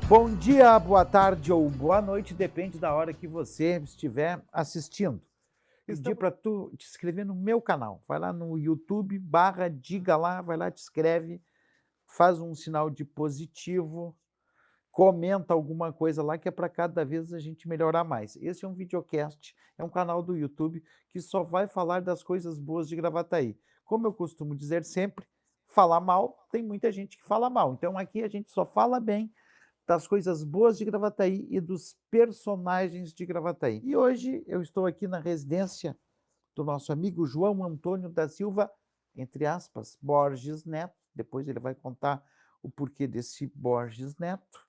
Bom dia, boa tarde ou boa noite, depende da hora que você estiver assistindo. Pedir para tu te inscrever no meu canal. Vai lá no YouTube, diga lá, vai lá, te inscreve, faz um sinal de positivo, comenta alguma coisa lá que é para cada vez a gente melhorar mais. Esse é um videocast, é um canal do YouTube que só vai falar das coisas boas de Gravataí. Como eu costumo dizer sempre, falar mal, tem muita gente que fala mal. Então aqui a gente só fala bem das coisas boas de Gravataí e dos personagens de Gravataí. E hoje eu estou aqui na residência do nosso amigo João Antônio da Silva, entre aspas, Borges Neto. Depois ele vai contar o porquê desse Borges Neto.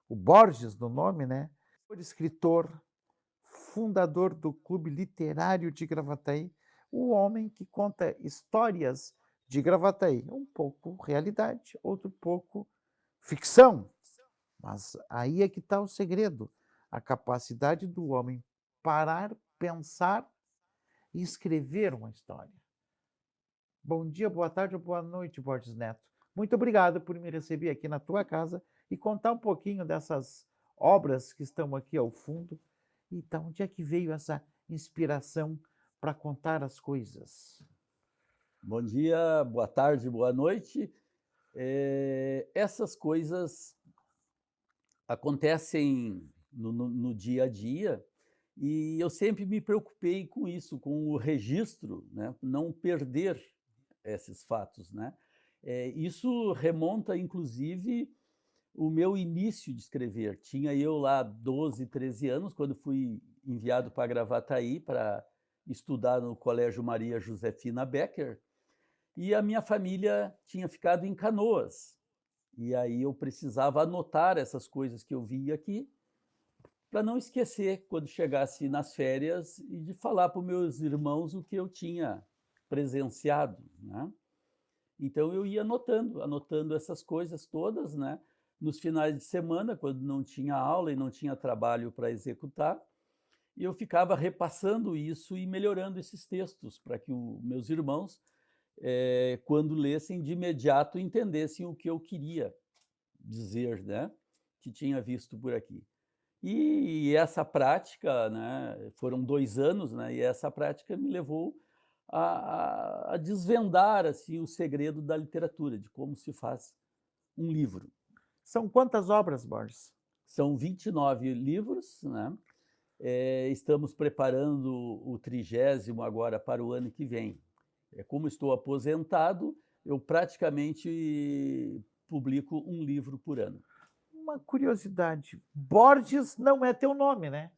O Borges no nome, né? Escritor, fundador do Clube Literário de Gravataí, o homem que conta histórias de Gravataí. Um pouco realidade, outro pouco ficção. Mas aí é que está o segredo, a capacidade do homem parar, pensar e escrever uma história. Bom dia, boa tarde ou boa noite, Borges Neto. Muito obrigado por me receber aqui na tua casa e contar um pouquinho dessas obras que estão aqui ao fundo. Então, onde é que veio essa inspiração para contar as coisas? Bom dia, boa tarde, boa noite. Essas coisas acontecem no dia a dia e eu sempre me preocupei com isso, com o registro, né, não perder esses fatos, né. Isso remonta inclusive o meu início de escrever. Tinha eu lá 12, 13 anos, quando fui enviado para Gravataí para estudar no Colégio Maria Josefina Becker, e a minha família tinha ficado em Canoas. E aí eu precisava anotar essas coisas que eu via aqui, para não esquecer quando chegasse nas férias e de falar para os meus irmãos o que eu tinha presenciado, né. Então eu ia anotando essas coisas todas, né. Nos finais de semana, quando não tinha aula e não tinha trabalho para executar, e eu ficava repassando isso e melhorando esses textos para que o meus irmãos, quando lessem, de imediato entendessem o que eu queria dizer, né, que tinha visto por aqui. E essa prática, né, foram 2 anos, né, e essa prática me levou a desvendar, assim, o segredo da literatura, de como se faz um livro. São quantas obras, Borges? São 29 livros, né, estamos preparando o 30º agora para o ano que vem. Como estou aposentado, eu praticamente publico um livro por ano. Uma curiosidade, Borges não é teu nome, né?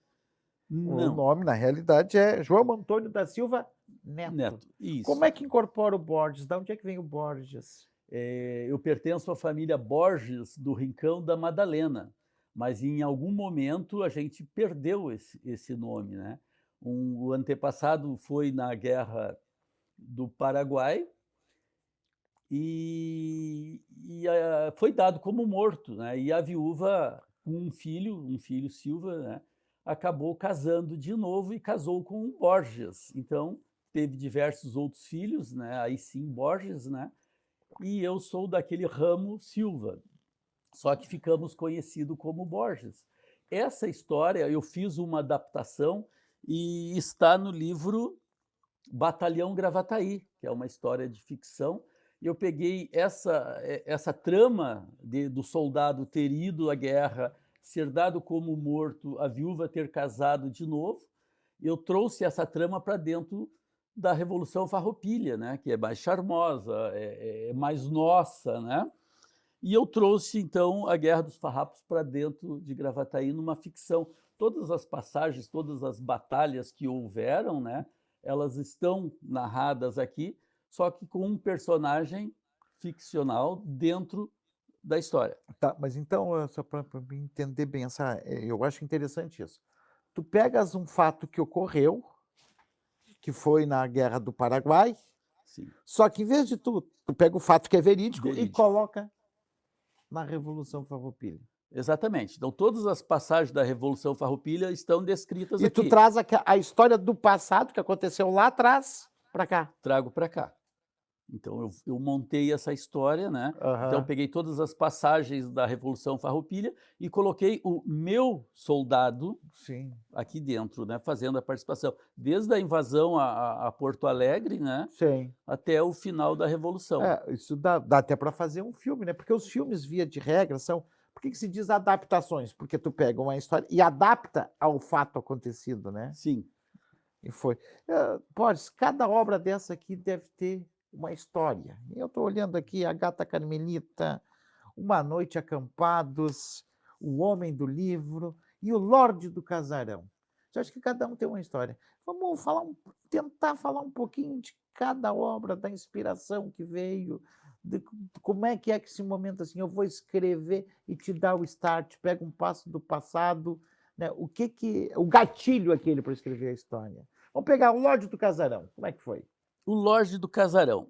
O Não, nome, na realidade, é João Antônio da Silva Neto. Neto, Como isso. é que incorpora o Borges? Da onde é que vem o Borges? Eu pertenço à família Borges do Rincão da Madalena, mas em algum momento a gente perdeu esse nome, né. O antepassado foi na guerra do Paraguai e foi dado como morto, né, e a viúva com um filho Silva, né, acabou casando de novo e casou com um Borges. Então, teve diversos outros filhos, né, aí sim Borges, né, e eu sou daquele ramo Silva, só que ficamos conhecidos como Borges. Essa história eu fiz uma adaptação e está no livro Batalhão Gravataí, que é uma história de ficção. Eu peguei essa trama do soldado ter ido à guerra, ser dado como morto, a viúva ter casado de novo. Eu trouxe essa trama para dentro da Revolução Farroupilha, né, que é mais charmosa, é mais nossa, né. E eu trouxe então a Guerra dos Farrapos para dentro de Gravataí numa ficção. Todas as passagens, todas as batalhas que houveram, né, elas estão narradas aqui, só que com um personagem ficcional dentro da história. Tá, mas então, só para mim entender bem eu acho interessante isso. Tu pegas um fato que ocorreu, que foi na Guerra do Paraguai, Sim, só que em vez de tu pega o fato que é verídico e verídico. coloca na Revolução Farroupilha. Exatamente. Então todas as passagens da Revolução Farroupilha estão descritas E tu aqui. traz a história do passado que aconteceu lá atrás para cá. Trago para cá. Então eu montei essa história, né. Então eu Aham. peguei todas as passagens da Revolução Farroupilha e coloquei o meu soldado Sim, aqui dentro, né, fazendo a participação, desde a invasão a Porto Alegre, né, sim. até o final da Revolução. É, isso dá até para fazer um filme, né, porque os filmes, via de regra, são por que se diz adaptações? Porque tu pega uma história e adapta ao fato acontecido, né, Sim, e foi. Cada obra dessa aqui deve ter uma história. Eu estou olhando aqui A Gata Carmelita, Uma Noite Acampados, O Homem do Livro e O Lorde do Casarão. Eu acho que cada um tem uma história. Vamos tentar falar um pouquinho de cada obra, da inspiração que veio, de como é que esse momento, assim, eu vou escrever e te dá o start, pega um passo do passado, né, o gatilho aquele para escrever a história. Vamos pegar O Lorde do Casarão, como é que foi? o Lorde do Casarão.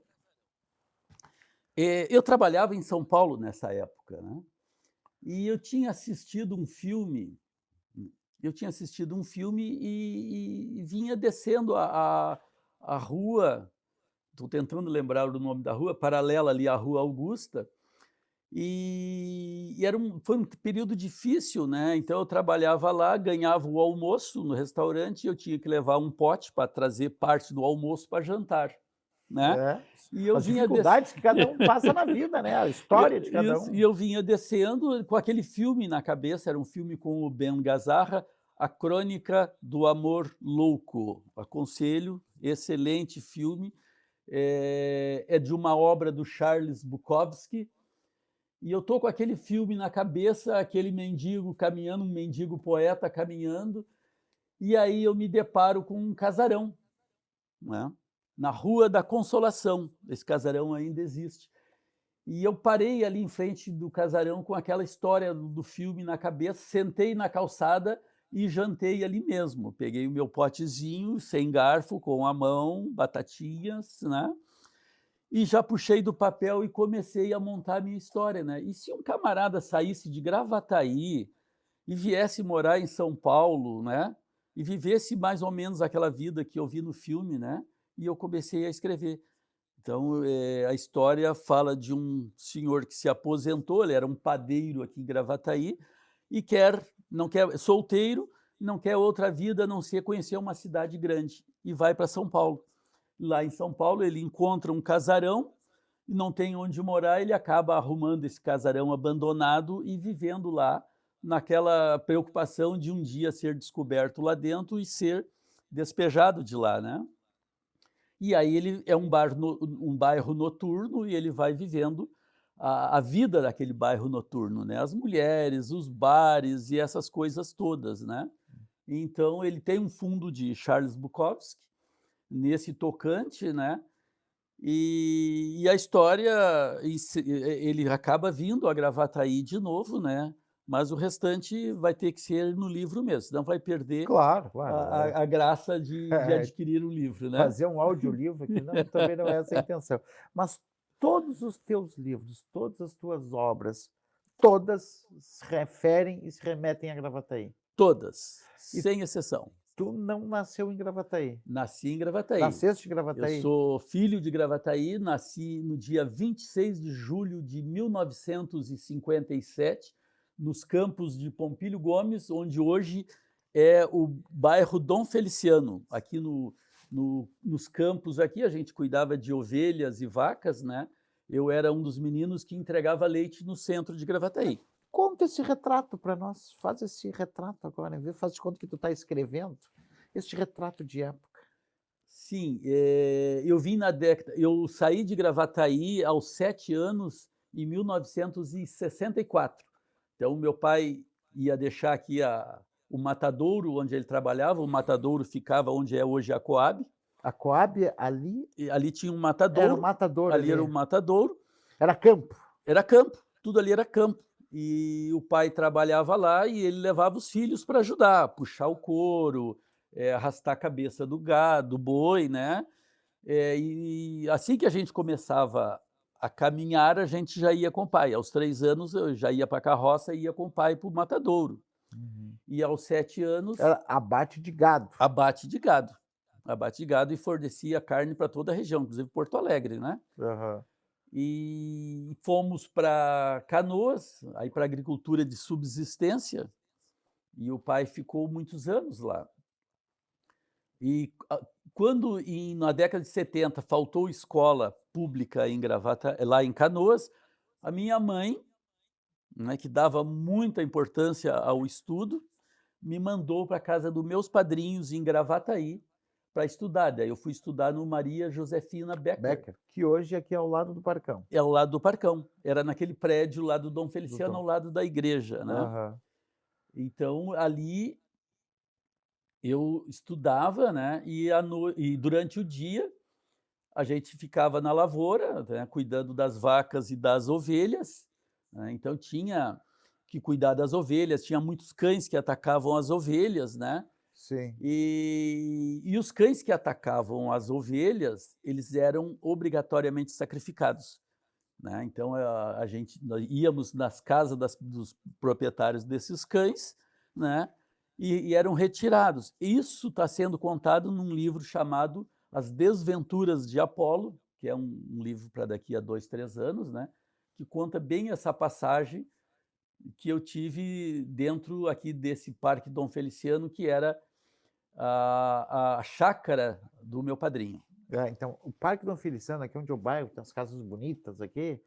Eu trabalhava em São Paulo nessa época, né, e eu tinha assistido um filme e vinha descendo a rua, estou tentando lembrar o nome da rua, paralela ali à Rua Augusta, e foi um período difícil, né, então eu trabalhava lá, ganhava o almoço no restaurante e eu tinha que levar um pote para trazer parte do almoço para jantar, né, É, e eu as vinha des dificuldades que cada um passa na vida, né, a história de cada Isso, e um. eu vinha descendo com aquele filme na cabeça, era um filme com o Ben Gazzara, A Crônica do Amor Louco. Aconselho, excelente filme, é de uma obra do Charles Bukowski, e eu tô com aquele filme na cabeça, aquele mendigo caminhando, um mendigo poeta caminhando, e aí eu me deparo com um casarão, né, na Rua da Consolação, esse casarão ainda existe. E eu parei ali em frente do casarão com aquela história do filme na cabeça, sentei na calçada e jantei ali mesmo. Peguei o meu potezinho, sem garfo, com a mão, batatinhas, né, e já puxei do papel e comecei a montar a minha história, né. E se um camarada saísse de Gravataí e viesse morar em São Paulo, né, e vivesse mais ou menos aquela vida que eu vi no filme, né, e eu comecei a escrever. Então, a história fala de um senhor que se aposentou, ele era um padeiro aqui em Gravataí, e não quer solteiro, não quer outra vida a não ser conhecer uma cidade grande, e vai para São Paulo. Lá em São Paulo ele encontra um casarão, e não tem onde morar, ele acaba arrumando esse casarão abandonado e vivendo lá, naquela preocupação de um dia ser descoberto lá dentro e ser despejado de lá, né. E aí ele é um bairro noturno e ele vai vivendo a vida daquele bairro noturno, né, as mulheres, os bares e essas coisas todas, né. Então ele tem um fundo de Charles Bukowski, nesse tocante, né, e a história ele acaba vindo a Gravataí de novo, né, mas o restante vai ter que ser no livro mesmo, senão vai perder Claro, claro, a graça de é, adquirir um livro, né. fazer um audiolivro aqui não, também não é essa a intenção. Mas todos os teus livros, todas as tuas obras, todas se referem e se remetem a Gravataí. Todas, E sem exceção. tu não nasceu em Gravataí? Nasci em Gravataí. Nasceste em Eu Gravataí? sou filho de Gravataí, nasci no dia 26 de julho de 1957, nos campos de Pompílio Gomes, onde hoje é o bairro Dom Feliciano. Aqui nos campos aqui, a gente cuidava de ovelhas e vacas, né, eu era um dos meninos que entregava leite no centro de Gravataí. Conta esse retrato para nós, faz esse retrato agora, vê, faz de conta que tu está escrevendo, este retrato de época. Sim, eu saí de Gravataí aos 7 anos, em 1964. Então meu pai ia deixar aqui o matadouro onde ele trabalhava, o matadouro ficava onde é hoje a Coab, A Coab ali e ali tinha um era o matadouro, matador ali era o ali, matadouro, era campo. era campo, tudo ali era campo. E o pai trabalhava lá e ele levava os filhos para ajudar, puxar o couro, arrastar a cabeça do gado, do boi, né. E assim que a gente começava a caminhar, a gente já ia com o pai. Aos 3 anos eu já ia para a carroça e ia com o pai para o matadouro. Uhum. E aos 7 anos, Era abate de gado. abate de gado. abate de gado e fornecia carne para toda a região, inclusive Porto Alegre, né? Aham. E fomos para Canoas, aí para agricultura de subsistência, e o pai ficou muitos anos lá. E quando na década de 70 faltou escola pública em Gravata, lá em Canoas, a minha mãe, né, que dava muita importância ao estudo, me mandou para a casa dos meus padrinhos em Gravataí para estudar. Daí eu fui estudar no Maria Josefina Becker. Becker, que hoje aqui é ao lado do Parcão. É ao lado do Parcão. Era naquele prédio lá do Dom Feliciano, Dom. ao lado da igreja, né? Aham. Então, ali eu estudava, né? E durante o dia a gente ficava na lavoura, né, cuidando das vacas e das ovelhas, né? Então tinha que cuidar das ovelhas, tinha muitos cães que atacavam as ovelhas, né? Sim. E os cães que atacavam as ovelhas, eles eram obrigatoriamente sacrificados, né? Então nós íamos nas casas dos proprietários desses cães, né? E eram retirados. Isso está sendo contado num livro chamado As Desventuras de Apolo, que é um livro para daqui a 2, 3 anos, né? Que conta bem essa passagem que eu tive dentro aqui desse Parque Dom Feliciano, que era a chácara do meu padrinho. Então, o Parque Dom Feliciano, aqui onde eu bairro, tem as casas bonitas aqui.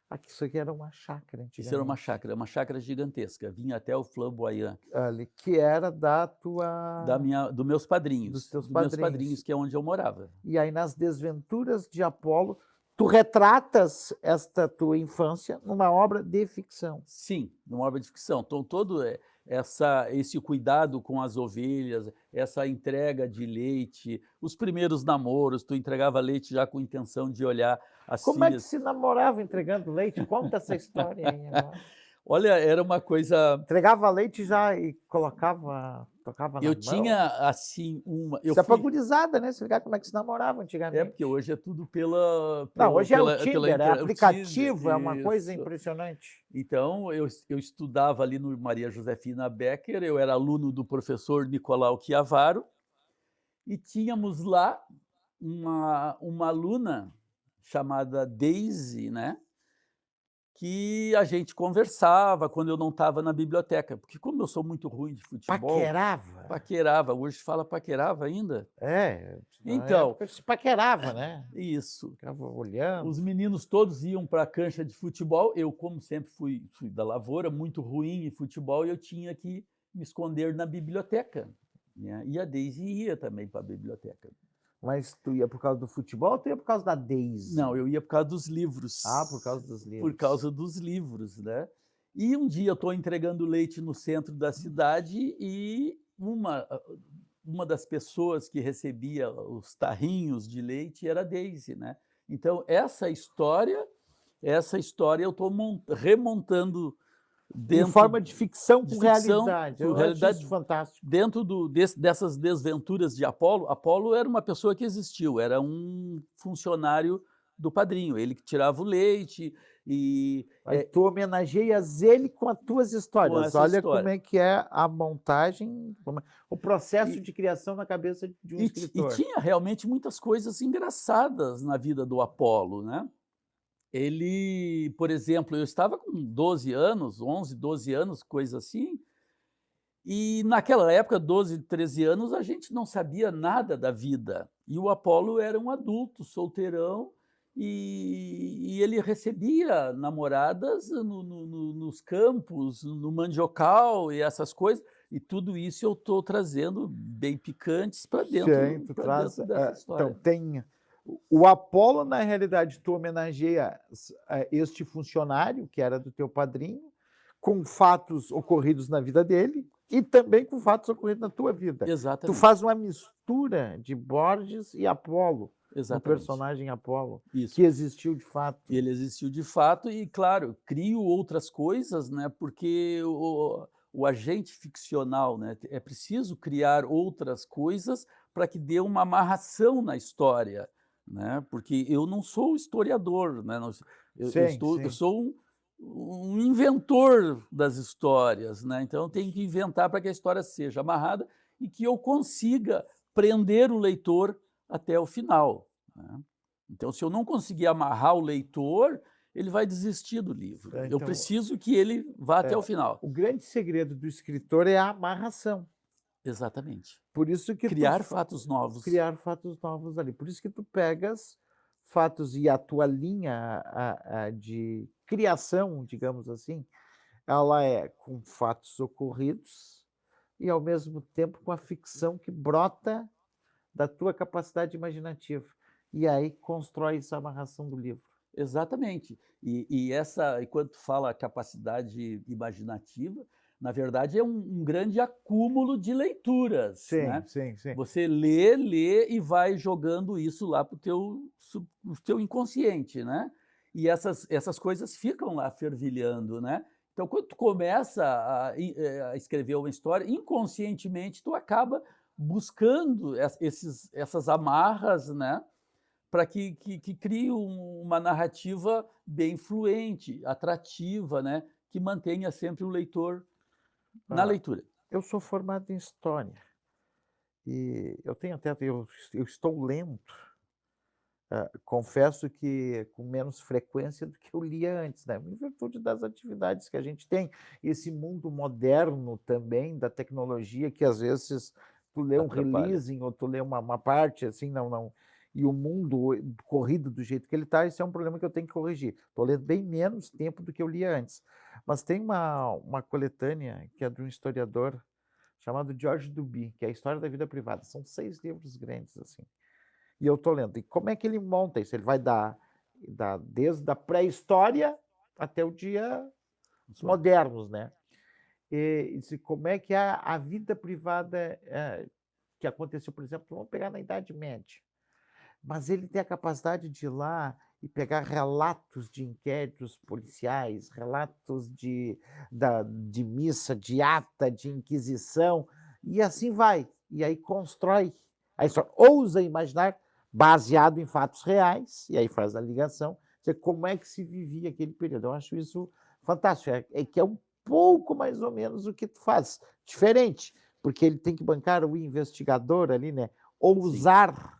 Aqui, isso aqui era uma chácara antigamente. Isso era uma chácara gigantesca, vinha até o Flamboyant. Ali, que era da tua... Dos meus padrinhos. Dos teus meus padrinhos. padrinhos, que é onde eu morava. E aí, nas Desventuras de Apolo, tu retratas esta tua infância numa obra de ficção. Sim, numa obra de ficção. Então, todo esse cuidado com as ovelhas, essa entrega de leite, os primeiros namoros, tu entregava leite já com intenção de olhar as Como é que filhas. se namorava entregando leite? Conta essa história aí agora. Olha, era uma coisa... Entregava leite já e tocava na Eu mão. tinha, assim, uma... Isso é pra gurizada, né? Se ligar como é que se namorava antigamente. É, porque hoje é tudo pela... Não, hoje é o Tinder, é o aplicativo, Tinder, é uma coisa isso. impressionante. Então, eu estudava ali no Maria Josefina Becker, eu era aluno do professor Nicolau Chiavaro, e tínhamos lá uma aluna chamada Daisy, né? Que a gente conversava quando eu não estava na biblioteca, porque como eu sou muito ruim de futebol... Paquerava, hoje fala paquerava ainda? É, então... se paquerava, né? Isso. Ficava olhando. Os meninos todos iam para a cancha de futebol, eu, como sempre fui da lavoura, muito ruim em futebol, eu tinha que me esconder na biblioteca, né? E a Daisy ia também para a biblioteca. Mas tu ia por causa do futebol ou tu ia por causa da Daisy? Não, eu ia por causa dos livros. Ah, por causa dos livros. Por causa dos livros, né? E um dia eu estou entregando leite no centro da cidade e uma das pessoas que recebia os tarrinhos de leite era a Daisy, né? Então, essa história eu estou remontando dentro... Em forma de ficção com ficção, realidade. Com realidade, isso fantástico. Dentro dessas desventuras de Apolo, Apolo era uma pessoa que existiu, era um funcionário do padrinho, ele que tirava o leite e... Aí tu homenageias ele com as tuas histórias. Olha história. como é que é a montagem, o processo de criação na cabeça de um escritor. E tinha realmente muitas coisas engraçadas na vida do Apolo, né? Ele, por exemplo, eu estava com 12 anos, 11, 12 anos, coisa assim, e naquela época, 12, 13 anos, a gente não sabia nada da vida. E o Apolo era um adulto, solteirão, e ele recebia namoradas nos campos, no mandiocal e essas coisas, e tudo isso eu estou trazendo bem picantes para dentro, dentro dessa história. Então, tem... O Apolo, na realidade, tu homenageia este funcionário, que era do teu padrinho, com fatos ocorridos na vida dele e também com fatos ocorridos na tua vida. Exatamente. Tu faz uma mistura de Borges e Apolo, o personagem Apolo, isso. Que existiu de fato. Ele existiu de fato e, claro, crio outras coisas, né? Porque o agente ficcional, né? É preciso criar outras coisas para que dê uma amarração na história, né? Porque eu não sou historiador, né? Eu sou um inventor das histórias, né? Então eu tenho que inventar para que a história seja amarrada e que eu consiga prender o leitor até o final, né. Então, se eu não conseguir amarrar o leitor, ele vai desistir do livro. Eu Então, preciso que ele vá até o final. o grande segredo do escritor é a amarração. Exatamente. Por isso que Criar fatos novos. criar fatos novos ali. Por isso que tu pegas fatos e a tua linha de criação, digamos assim, ela é com fatos ocorridos e, ao mesmo tempo, com a ficção que brota da tua capacidade imaginativa. E aí constrói essa amarração do livro. Exatamente. E quando tu fala capacidade imaginativa, na verdade é um grande acúmulo de leituras, Sim, né. sim, sim. Você lê e vai jogando isso lá para o teu inconsciente, né. E essas coisas ficam lá fervilhando, né. Então quando tu começa a escrever uma história, inconscientemente tu acaba buscando essas amarras, né, para que crie uma narrativa bem fluente, atrativa, né, que mantenha sempre o leitor na Ah, leitura. eu sou formado em história e eu tenho até eu estou lento. Confesso que com menos frequência do que eu lia antes, né, em virtude das atividades que a gente tem. Esse mundo moderno também da tecnologia que às vezes tu lê um Atrapalha. releasing ou tu lê uma parte, assim, não e o mundo corrido do jeito que ele está, isso é um problema que eu tenho que corrigir. Estou lendo bem menos tempo do que eu lia antes. Mas tem uma coletânea que é de um historiador chamado George Duby, que é a História da Vida Privada. São 6 livros grandes, assim. E eu estou lendo. E como é que ele monta isso? Ele vai dar desde a pré-história até o dia Só. modernos, né. E se como é que é a vida privada, que aconteceu, por exemplo, vamos pegar na Idade Média. Mas ele tem a capacidade de ir lá e pegar relatos de inquéritos policiais, relatos de missa, de ata, de inquisição, e assim vai. E aí constrói. Aí só ousa imaginar, baseado em fatos reais, e aí faz a ligação, de como é que se vivia aquele período. Eu acho isso fantástico. É que é um pouco mais ou menos o que tu faz. Diferente, porque ele tem que bancar o investigador ali, né? Sim. Ousar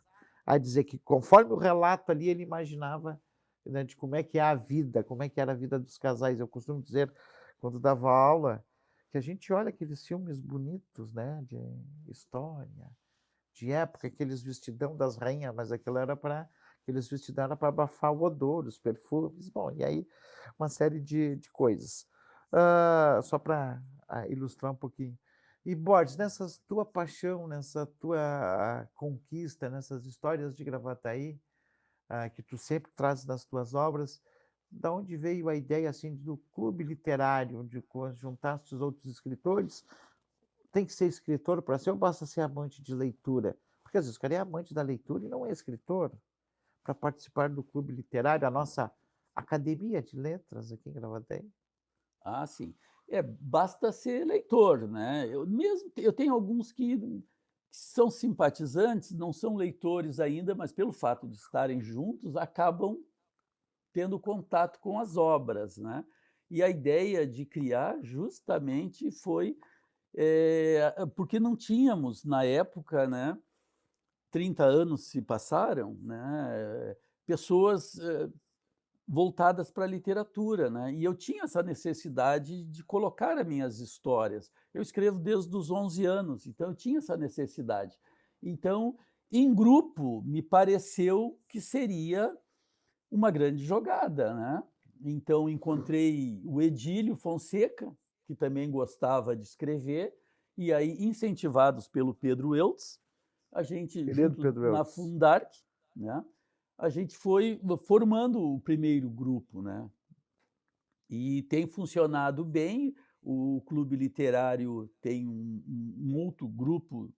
a dizer que conforme o relato ali ele imaginava, né, de como é que é a vida, como é que era a vida dos casais. Eu costumo dizer, quando dava aula, que a gente olha aqueles filmes bonitos, né, de história, de época, aqueles vestidão das rainhas, mas aqueles vestidão era para abafar o odor, os perfumes, bom, e aí uma série de coisas. Só para ilustrar um pouquinho. E Borges, nessa tua paixão, nessa tua conquista, nessas histórias de Gravataí, que tu sempre trazes nas tuas obras, da onde veio a ideia, assim, do clube literário, de juntar os outros escritores? Tem que ser escritor para ser ou basta ser amante de leitura? Porque às vezes o cara é amante da leitura e não é escritor, para participar do clube literário, a nossa academia de letras aqui em Gravataí. Ah, sim. Basta ser leitor, né. Eu tenho alguns que são simpatizantes, não são leitores ainda, mas pelo fato de estarem juntos, acabam tendo contato com as obras, né. E a ideia de criar justamente foi, porque não tínhamos na época, né, 30 anos se passaram, né, pessoas, voltadas para a literatura, né, e eu tinha essa necessidade de colocar as minhas histórias. Eu escrevo desde os 11 anos, então eu tinha essa necessidade. Então, em grupo, me pareceu que seria uma grande jogada, né. Então encontrei o Edílio Fonseca, que também gostava de escrever, e aí incentivados pelo Pedro Eutz, a gente Querido junto Pedro na Eltz. Fundarc, né, a gente foi formando o primeiro grupo, né. E tem funcionado bem, o clube literário tem um outro grupo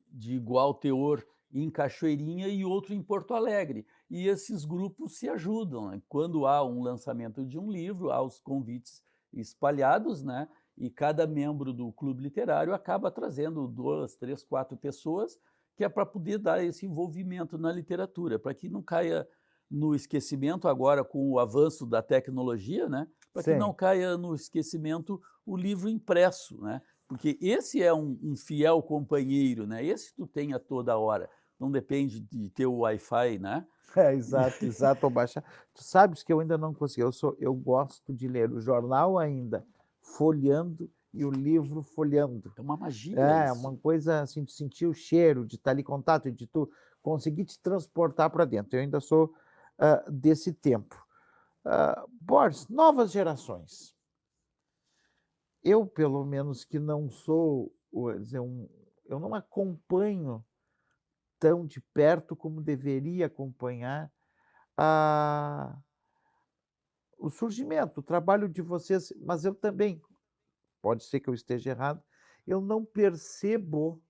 de igual teor em Cachoeirinha e outro em Porto Alegre. E esses grupos se ajudam, né. Quando há um lançamento de um livro, há os convites espalhados, né, e cada membro do clube literário acaba trazendo 2, 3, 4 pessoas, que é para poder dar esse envolvimento na literatura, para que não caia no esquecimento agora com o avanço da tecnologia, né, para que não Sim. caia no esquecimento o livro impresso, né, porque esse é um fiel companheiro, né, esse tu tem a toda hora, não depende de ter o Wi-Fi, né. É, exato, exato, ou baixar. Tu sabes que eu ainda não consegui, eu gosto de ler o jornal ainda, folheando, e o livro folheando. É uma magia É, isso. uma coisa assim, de sentir o cheiro, de estar ali em contato, de tu conseguir te transportar para dentro. Eu ainda sou, desse tempo. Boris, novas gerações. Eu, pelo menos, que não sou, dizer, eu não acompanho tão de perto como deveria acompanhar a o surgimento, o trabalho de vocês, mas eu também, pode ser que eu esteja errado, eu não percebo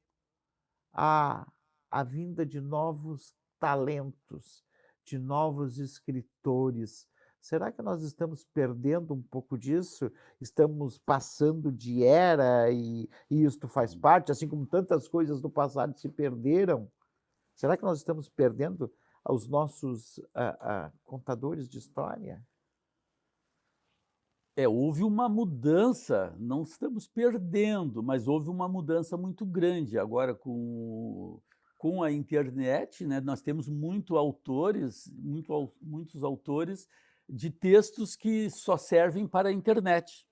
a a vinda de novos talentos, de novos escritores. Será que nós estamos perdendo um pouco disso? Estamos passando de era e isto faz parte, assim como tantas coisas do passado se perderam? Será que nós estamos perdendo os nossos, contadores de história? Houve uma mudança, não estamos perdendo, mas houve uma mudança muito grande agora com a internet, né, nós temos muitos autores de textos que só servem para a internet.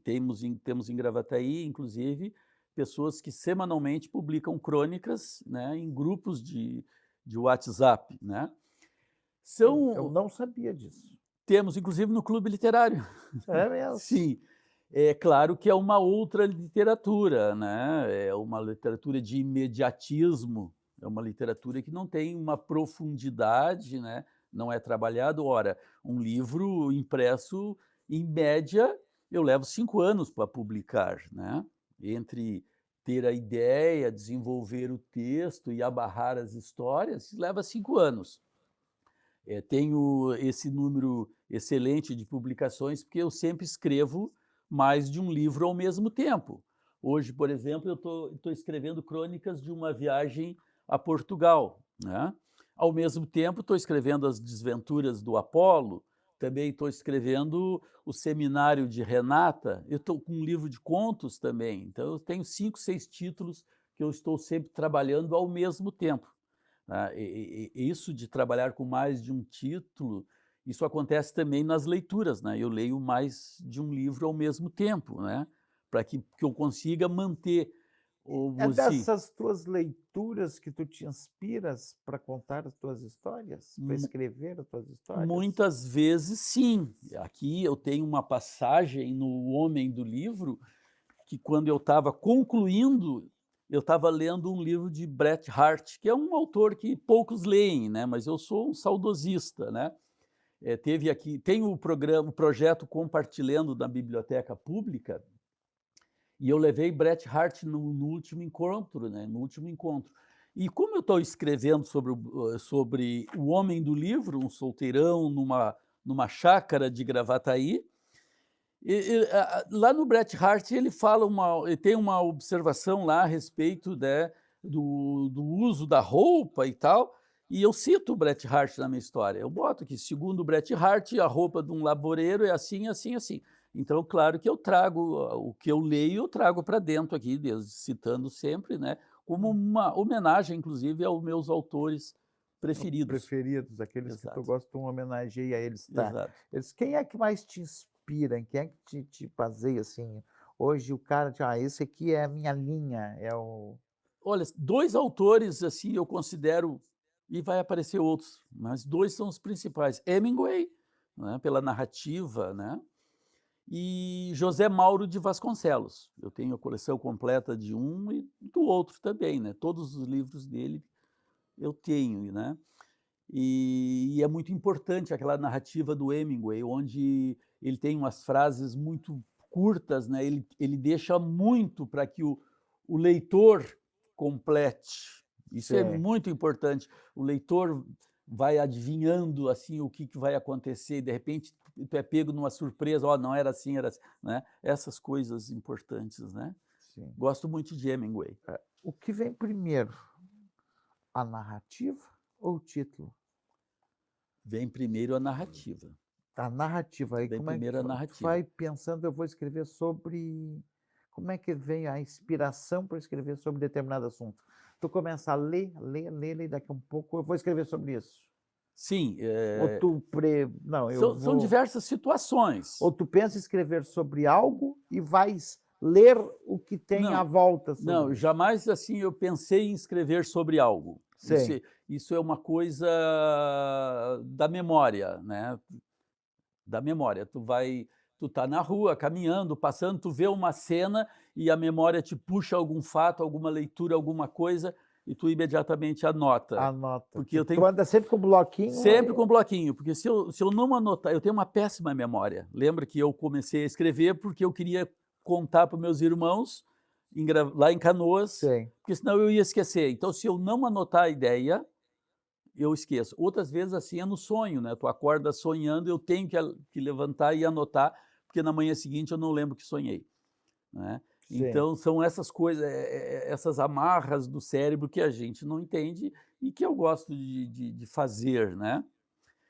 Temos em Gravataí, inclusive, pessoas que semanalmente publicam crônicas, né, em grupos de WhatsApp, né. Eu São não sabia disso. Temos inclusive no clube literário. É mesmo? Sim, é claro que é uma outra literatura, né, é uma literatura de imediatismo, é uma literatura que não tem uma profundidade, né, não é trabalhado. Ora, um livro impresso, em média, eu levo 5 anos para publicar, né, entre ter a ideia, desenvolver o texto e abarrar as histórias, leva 5 anos. Tenho esse número excelente de publicações, porque eu sempre escrevo mais de um livro ao mesmo tempo. Hoje, por exemplo, eu estou escrevendo crônicas de uma viagem a Portugal, né. Ao mesmo tempo, estou escrevendo as desventuras do Apolo, também estou escrevendo o seminário de Renata, eu estou com um livro de contos também, então eu tenho 5, 6 títulos que eu estou sempre trabalhando ao mesmo tempo. Ah, isso de trabalhar com mais de um título, isso acontece também nas leituras, né, eu leio mais de um livro ao mesmo tempo, né, para que eu consiga manter É o assim, dessas tuas leituras que tu te inspiras para contar as tuas histórias? Para mu escrever as tuas histórias? muitas vezes sim. Aqui eu tenho uma passagem no Homem do Livro, que quando eu estava concluindo, eu estava lendo um livro de Bret Hart, que é um autor que poucos leem, né, mas eu sou um saudosista, né. Tem o projeto Compartilhando da Biblioteca Pública, e eu levei Bret Hart no último encontro, né, no último encontro. E como eu estou escrevendo sobre o homem do livro, um solteirão numa chácara de Gravataí, lá no Bret Hart ele tem uma observação lá a respeito, né, do uso da roupa e tal, e eu cito o Bret Hart na minha história. Eu boto que, segundo o Bret Hart, a roupa de um laboreiro é assim, assim, assim. Então, claro que eu trago o que eu leio, eu trago para dentro aqui, citando sempre, né, como Hum. uma homenagem, inclusive, aos meus autores preferidos. Preferidos, aqueles que tu Exato, gosta, tu homenageia eles, tá. exato. Quem é que mais te inspira? Quem é que te baseia, assim? Hoje o cara esse aqui é a minha linha, é o Olha, 2 autores, assim, eu considero, e vai aparecer outros, mas 2 são os principais. Hemingway, né, pela narrativa, né, e José Mauro de Vasconcelos. Eu tenho a coleção completa de um e do outro também, né, todos os livros dele eu tenho, né. E é muito importante aquela narrativa do Hemingway, onde ele tem umas frases muito curtas, né, ele deixa muito para que o leitor complete. Isso é sim. muito importante. O leitor vai adivinhando, assim, o que vai acontecer, e de repente tu é pego numa surpresa, "Ó, não era assim, era assim", né. Essas coisas importantes, né. Sim. Gosto muito de Hemingway. O que vem primeiro, a narrativa ou o título? Vem primeiro a narrativa, A narrativa, aí vem como é que primeiro a tu narrativa. vai pensando: "Eu vou escrever sobre", como é que vem a inspiração para escrever sobre determinado assunto? Tu começa a ler, e daqui a um pouco eu vou escrever sobre isso. Sim, Ou tu não, eu são vou... diversas situações. Ou tu pensa em escrever sobre algo e vais ler o que tem à volta sobre Não, isso. jamais assim eu pensei em escrever sobre algo. Sim. Isso é uma coisa da memória, né? Da memória. Tu tá na rua, caminhando, passando, tu vê uma cena e a memória te puxa algum fato, alguma leitura, alguma coisa, e tu imediatamente anota. Anota. Porque eu Tu tenho anda sempre com o bloquinho. sempre com bloquinho, porque se eu não anotar, eu tenho uma péssima memória. Lembra que eu comecei a escrever porque eu queria contar para os meus irmãos lá em Canoas, Sim. porque senão eu ia esquecer. Então, se eu não anotar a ideia, eu esqueço. Outras vezes, assim, é no sonho, né? Tu acorda sonhando, eu tenho que levantar e anotar, porque na manhã seguinte eu não lembro que sonhei, né? Sim. Então, são essas coisas, essas amarras do cérebro que a gente não entende e que eu gosto de fazer, né?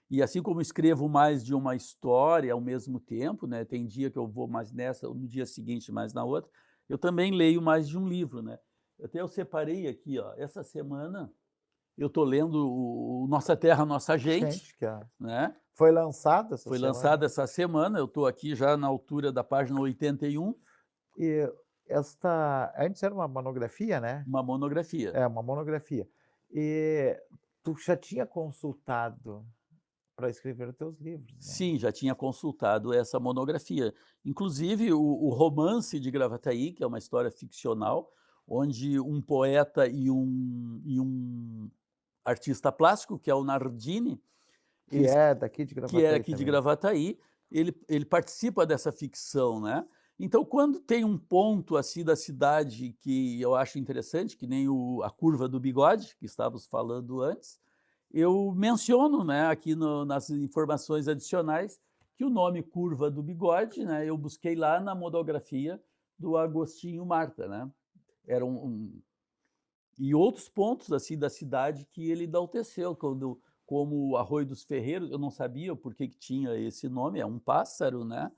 E assim como escrevo mais de uma história ao mesmo tempo, né? Tem dia que eu vou mais nessa, no dia seguinte mais na outra, eu também leio mais de um livro, né? Até eu separei aqui, ó, essa semana eu estou lendo o Nossa Terra, Nossa Gente, né? Foi lançado essa Foi semana. lançado essa semana, eu estou aqui já na altura da página 81. E antes era uma monografia, né? Uma monografia. É, uma monografia. E tu já tinha consultado para escrever os teus livros, né? Sim, já tinha consultado essa monografia. Inclusive, o Romance de Gravataí, que é uma história ficcional, onde um poeta e um artista plástico, que é o Nardini, Que é daqui de que é Gravataí aqui de também. Gravataí, ele participa dessa ficção, né? Então, quando tem um ponto assim da cidade que eu acho interessante, que nem a curva do bigode, que estávamos falando antes, eu menciono, né, aqui nas informações adicionais, que o nome Curva do Bigode, né, eu busquei lá na monografia do Agostinho Marta, né? Era e outros pontos assim da cidade que ele enalteceu, como o Arroio dos Ferreiros, eu não sabia por que tinha esse nome, é um pássaro, né?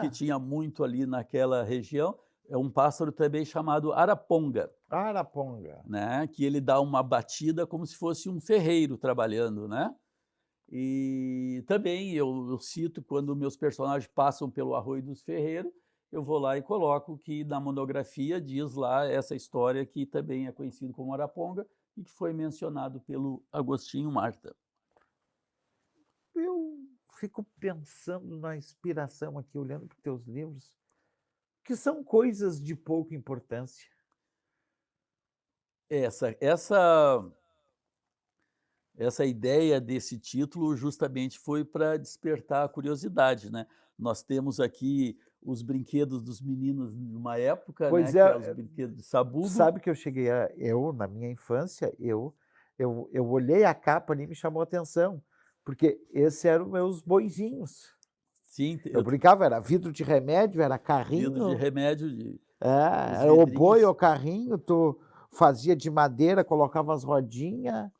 Que tinha muito ali naquela região, é um pássaro também chamado araponga. Araponga. Né? Que ele dá uma batida como se fosse um ferreiro trabalhando, né? E também eu cito quando meus personagens passam pelo Arroio dos Ferreiros, eu vou lá e coloco que na monografia diz lá essa história que também é conhecido como Araponga e que foi mencionado pelo Agostinho Marta. Eu fico pensando na inspiração aqui, olhando para os teus livros, que são coisas de pouca importância. Essa ideia desse título justamente foi para despertar a curiosidade, né? Nós temos aqui os brinquedos dos meninos de uma época, Pois né? Que é os brinquedos de sabugo. Sabe que eu cheguei na minha infância, eu olhei a capa ali e me chamou a atenção, porque esses eram meus boizinhos. Sim, eu brincava, era vidro de remédio, era carrinho. Vidro de remédio era o boi ou carrinho, tu fazia de madeira, colocava as rodinhas.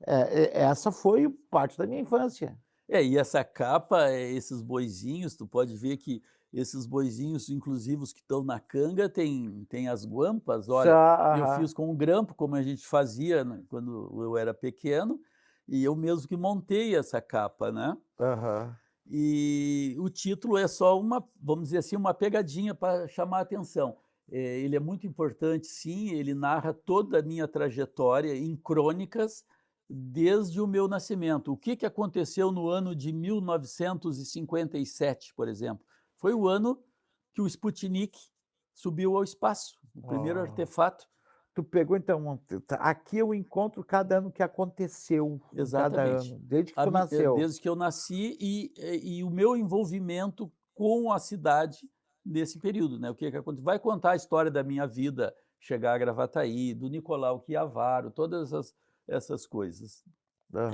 Essa foi parte da minha infância. E essa capa, esses boizinhos, tu pode ver que esses boizinhos, inclusive os que estão na canga, tem as guampas. Olha, eu fiz com um grampo, como a gente fazia, né, quando eu era pequeno, e eu mesmo que montei essa capa, né? E o título é só uma, vamos dizer assim, uma pegadinha para chamar a atenção. Ele é muito importante, sim, ele narra toda a minha trajetória em crônicas, desde o meu nascimento. O que aconteceu no ano de 1957, por exemplo? Foi o ano que o Sputnik subiu ao espaço, o primeiro artefato. Tu pegou, então, aqui eu encontro cada ano que aconteceu. Exatamente. Cada ano, desde que tu nasceu. Desde que eu nasci e o meu envolvimento com a cidade nesse período, né? O que aconteceu? Vai contar a história da minha vida, chegar a Gravataí, do Nicolau Chiavaro, todas essas coisas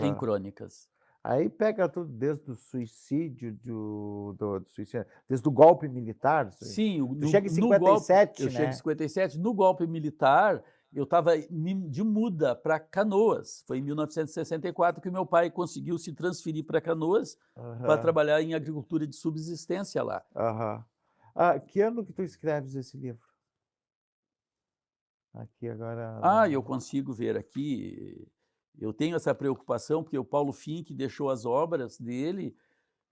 em crônicas. Aí pega tudo desde o suicídio, do suicídio, desde o golpe militar. Sim, tu chega em 57, eu chego em 57. No golpe militar, eu estava de muda para Canoas. Foi em 1964 que meu pai conseguiu se transferir para Canoas para trabalhar em agricultura de subsistência lá. Que ano que tu escreves esse livro? Aqui agora... Ah, eu consigo ver aqui, eu tenho essa preocupação, porque o Paulo Fink deixou as obras dele,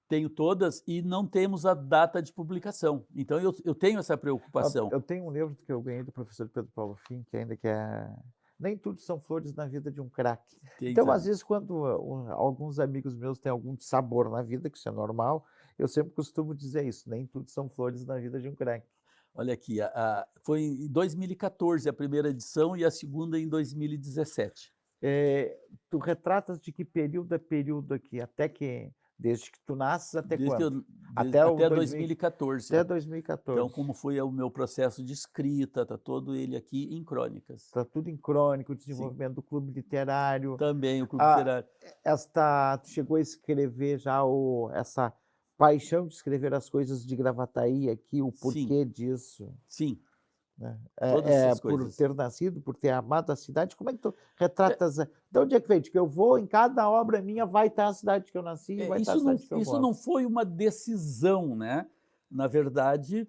tenho todas, e não temos a data de publicação. Então eu tenho essa preocupação. Eu tenho um livro que eu ganhei do professor Pedro Paulo Fink, ainda que é Nem Tudo São Flores na Vida de um Craque. Tem Então, às também. vezes, quando alguns amigos meus têm algum sabor na vida, que isso é normal, eu sempre costumo dizer isso, nem tudo são flores na vida de um craque. Olha aqui, foi em 2014 a primeira edição e a segunda em 2017. Tu retratas de que período a período aqui? Desde que tu nasces até Desde que eu, quando? desde, Até o até 2000, 2014. até Então, 2014. como foi o meu processo de escrita, está todo ele aqui em crônicas. Está tudo em crônica, o Sim. desenvolvimento do clube literário. Também o clube literário. Tu chegou a escrever já essa paixão de escrever as coisas de Gravataí aqui, o porquê disso? Sim. Né? Todas essas Por coisas. ter nascido, por ter amado a cidade, como é que tu retratas? De onde é que veio? De que eu vou, em cada obra minha vai estar a cidade que eu nasci, vai estar a cidade que eu Isso moro. não foi uma decisão, né? Na verdade,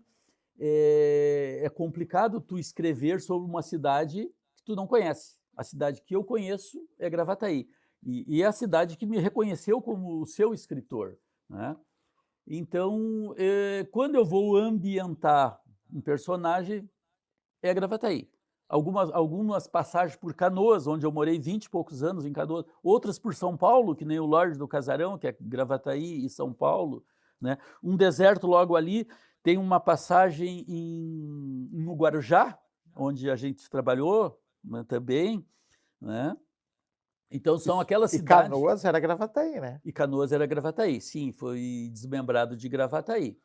é complicado tu escrever sobre uma cidade que tu não conhece. A cidade que eu conheço é Gravataí. E é a cidade que me reconheceu como o seu escritor, né? Então, quando eu vou ambientar um personagem, é Gravataí. Algumas passagens por Canoas, onde eu morei 20 e poucos anos em Canoas, outras por São Paulo, que nem o Lorde do Casarão, que é Gravataí e São Paulo, né? Um deserto logo ali, tem uma passagem no Guarujá, onde a gente trabalhou, né, também, né? Então são aquelas E cidades... Canoas era Gravataí, né? E Canoas era Gravataí, sim, foi desmembrado de Gravataí.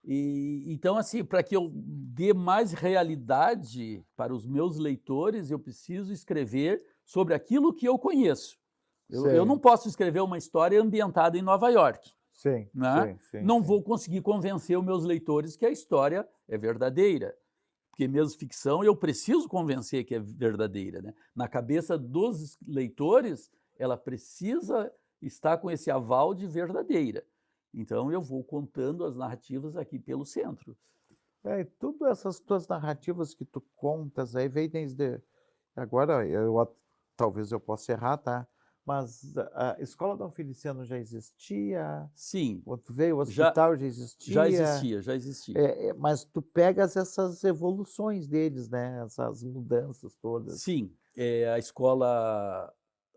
Então, assim, para que eu dê mais realidade para os meus leitores, eu preciso escrever sobre aquilo que eu conheço. Eu não posso escrever uma história ambientada em Nova York. Sim, né? sim, sim. Não sim. vou conseguir convencer os meus leitores que a história é verdadeira. Porque mesmo ficção, eu preciso convencer que é verdadeira. Né? Na cabeça dos leitores, ela precisa estar com esse aval de verdadeira. Então, eu vou contando as narrativas aqui pelo centro. E tudo essas tuas narrativas que tu contas aí vem desde... Agora, talvez eu possa errar, tá? Mas a Escola Dom Feliciano já existia? Sim. Quando tu veio, o hospital já existia? Já existia. Mas tu pegas essas evoluções deles, né? Essas mudanças todas. Sim. A escola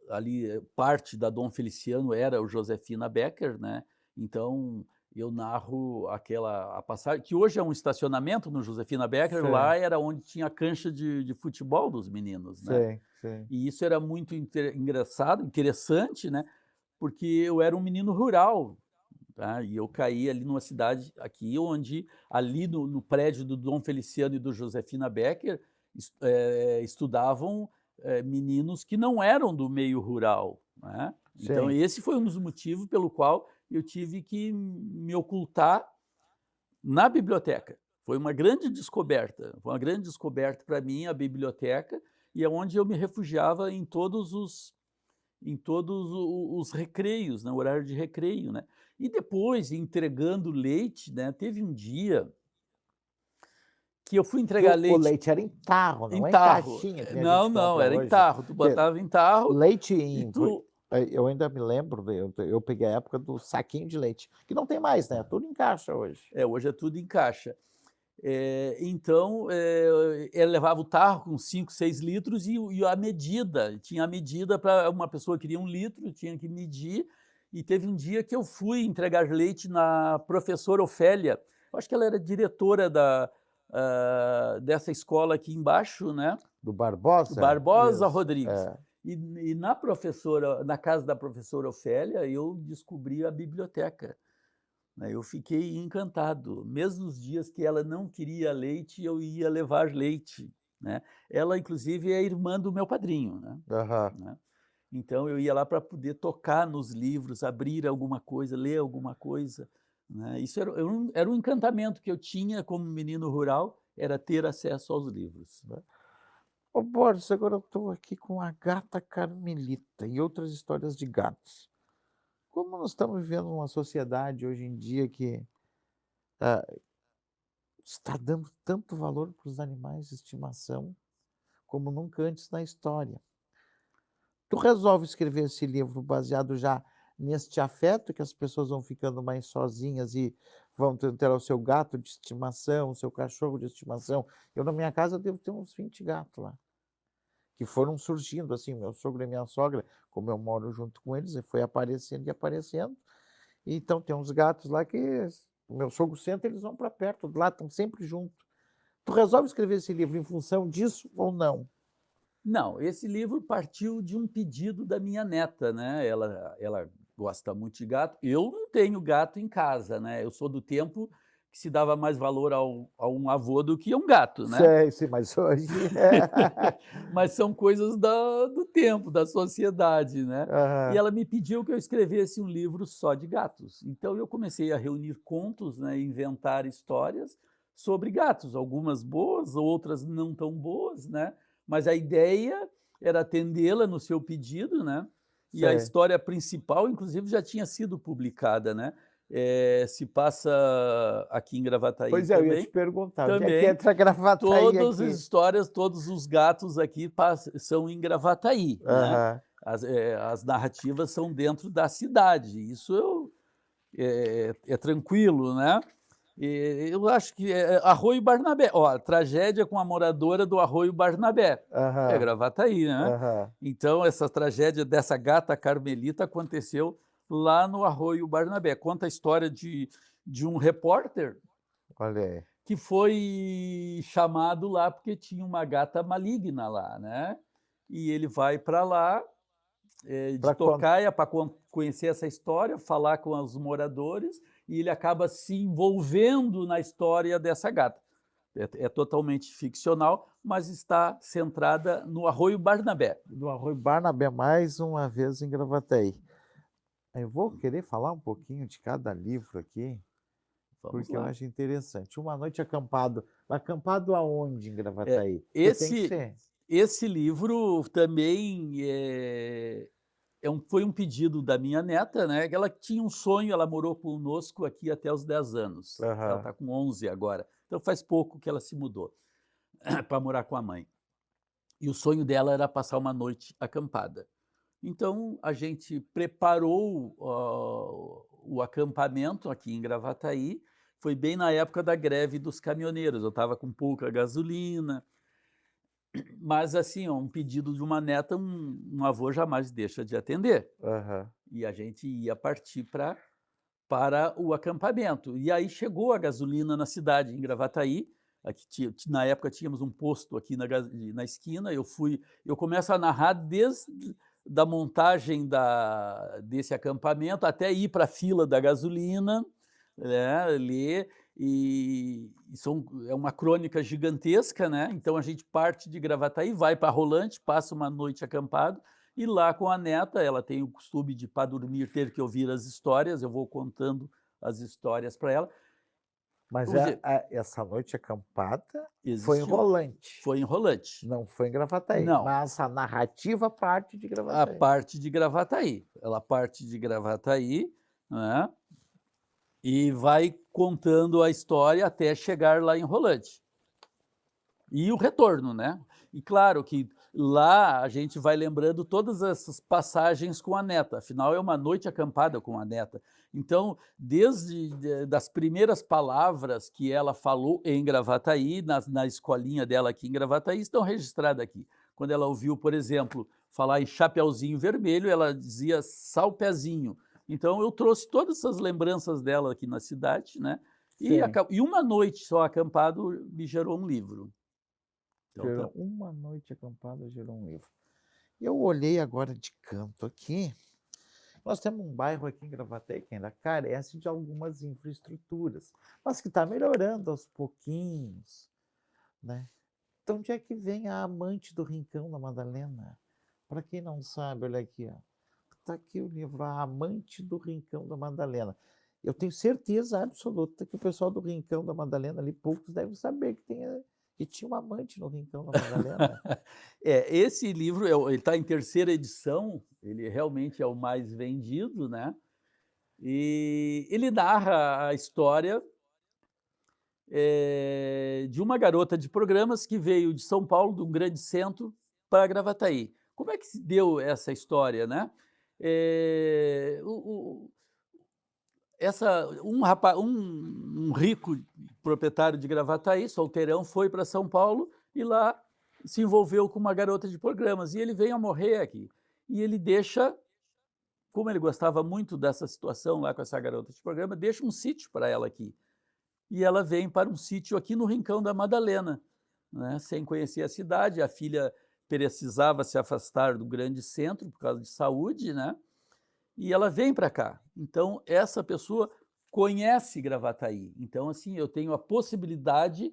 ali, parte da Dom Feliciano era o Josefina Becker, né? Então, eu narro a passagem, que hoje é um estacionamento no Josefina Becker, Sim. lá era onde tinha a cancha de futebol dos meninos, né? Sim. E isso era muito engraçado, interessante, né? Porque eu era um menino rural, tá? E eu caí ali numa cidade aqui, onde ali no prédio do Dom Feliciano e do Josefina Becker estudavam meninos que não eram do meio rural, né? Então Sim. esse foi um dos motivos pelo qual eu tive que me ocultar na biblioteca. Foi uma grande descoberta para mim a biblioteca, e é onde eu me refugiava em todos os recreios, né, o horário de recreio, né? E depois, entregando leite, né, teve um dia que eu fui entregar O leite leite era em tarro, em não é em tarro. caixinha, que nem a gente Não, compra era em hoje. tarro. Tu botava em tarro Leite e tu... Eu ainda me lembro, eu peguei a época do saquinho de leite, que não tem mais, né? Tudo em caixa hoje. Hoje é tudo em caixa. Então, ele levava o tarro com 5, 6 litros e a medida. Tinha a medida para uma pessoa que queria 1 litro, tinha que medir. E teve um dia que eu fui entregar leite na professora Ofélia. Eu acho que ela era diretora dessa escola aqui embaixo, né? Do Barbosa? Barbosa Isso, Rodrigues. E na casa da professora Ofélia, eu descobri a biblioteca. Eu fiquei encantado. Mesmo nos dias que ela não queria leite, eu ia levar leite, né? Ela, inclusive, é irmã do meu padrinho, né? Né? Então, eu ia lá para poder tocar nos livros, abrir alguma coisa, ler alguma coisa, né? Isso era um encantamento que eu tinha como menino rural, era ter acesso aos livros. Ô Borges, agora eu estou aqui com a gata Carmelita e outras histórias de gatos. Como nós estamos vivendo uma sociedade hoje em dia que está dando tanto valor para os animais de estimação, como nunca antes na história. Tu resolve escrever esse livro baseado já neste afeto que as pessoas vão ficando mais sozinhas e vão ter o seu gato de estimação, o seu cachorro de estimação. Eu na minha casa devo ter uns 20 gatos lá, que foram surgindo, assim, meu sogro e minha sogra, como eu moro junto com eles, e foi aparecendo e aparecendo. Então tem uns gatos lá que o meu sogro senta, eles vão para perto, lá estão sempre juntos. Tu resolve escrever esse livro em função disso ou não? Não, esse livro partiu de um pedido da minha neta, né, ela gosta muito de gato. Eu não tenho gato em casa, né, eu sou do tempo que se dava mais valor a um avô do que a um gato, né. Sei, sim, mas hoje Mas são coisas do tempo, da sociedade, né. E Aham. ela me pediu que eu escrevesse um livro só de gatos. Então eu comecei a reunir contos, né, inventar histórias sobre gatos, algumas boas, outras não tão boas, né, mas a ideia era atendê-la no seu pedido, né, e a Sei. história principal inclusive já tinha sido publicada, né, se passa aqui em Gravataí Pois é, eu ia te também. perguntar, onde é que Também, entra Gravataí todas as aqui? histórias, todos os gatos aqui são em Gravataí, né. Aham. As narrativas são dentro da cidade, isso é tranquilo, né. Eu acho que Arroio Barnabé, ó, tragédia com a moradora do Arroio Barnabé, é Aham. Gravataí, né. Aham. Então essa tragédia dessa gata carmelita aconteceu lá no Arroio Barnabé. Conta a história de um repórter Olha aí. que foi chamado lá porque tinha uma gata maligna lá, né. E ele vai para lá, de Pra quan tocaia para conhecer essa história, falar com os moradores, e ele acaba se envolvendo na história dessa gata. É totalmente ficcional, mas está centrada no Arroio Barnabé. do Arroio Barnabé, mais uma vez em Gravataí. Eu vou querer falar um pouquinho de cada livro aqui, Vamos porque eu lá. acho interessante. Uma noite acampado. Acampado aonde em É, Gravataí? Porque tem que esse ser. esse livro também, foi um pedido da minha neta, né, que ela tinha um sonho, ela morou conosco aqui até os 10 anos. Ela Aham. está com 11 agora, então faz pouco que ela se mudou para morar com a mãe. E o sonho dela era passar uma noite acampada. Então a gente preparou, o acampamento aqui em Gravataí, foi bem na época da greve dos caminhoneiros, eu estava com pouca gasolina, mas assim, um pedido de uma neta, um avô jamais deixa de atender. Aham. E a gente ia partir para o acampamento. E aí chegou a gasolina na cidade, em Gravataí, aqui na época tínhamos um posto aqui na esquina, eu começo a narrar desde da montagem desse acampamento até ir para a fila da gasolina, né, ler, é uma crônica gigantesca, né, então a gente parte de Gravataí, vai para Rolante, passa uma noite acampado, e lá com a neta, ela tem o costume de, para dormir, ter que ouvir as histórias, eu vou contando as histórias para ela. Mas Vamos dizer, essa noite acampada foi em existiu, Rolante, foi em Rolante. não foi em Gravataí, Não, mas a narrativa parte de a Gravataí. parte de Gravataí. Ela parte de Gravataí, né, e vai contando a história até chegar lá em Rolante. E o retorno, né. E claro que lá a gente vai lembrando todas essas passagens com a neta, afinal é uma noite acampada com a neta. Então, desde das primeiras palavras que ela falou em Gravataí, na escolinha dela aqui em Gravataí, estão registradas aqui. Quando ela ouviu, por exemplo, falar em Chapeuzinho Vermelho, ela dizia Salpezinho. Então eu trouxe todas essas lembranças dela aqui na cidade, né, Sim. e uma noite só acampado me gerou um livro. Então tá. Gerou uma noite acampada, gerou um livro. Eu olhei agora de canto aqui, nós temos um bairro aqui em Gravataí que ainda carece de algumas infraestruturas, mas que está melhorando aos pouquinhos, né. Então onde é que vem a amante do Rincão da Madalena? Para quem não sabe, olha aqui, ó, está aqui o livro A Amante do Rincão da Madalena. Eu tenho certeza absoluta que o pessoal do Rincão da Madalena ali, poucos devem saber que tinha uma amante no Rincão da Madalena. Esse livro ele está em terceira edição, ele realmente é o mais vendido, né, e ele narra a história de uma garota de programas que veio de São Paulo, de um grande centro, para Gravataí. Como é que se deu essa história, né? Eh, o um rico proprietário de Gravataí, solteirão, foi para São Paulo e lá se envolveu com uma garota de programas, e ele vem a morrer aqui. E ele deixa, como ele gostava muito dessa situação lá com essa garota de programa, deixa um sítio para ela aqui. E ela vem para um sítio aqui no Rincão da Madalena, né, sem conhecer a cidade. A filha precisava se afastar do grande centro por causa de saúde, né? E ela vem para cá. Então, essa pessoa conhece Gravataí. Então, assim, eu tenho a possibilidade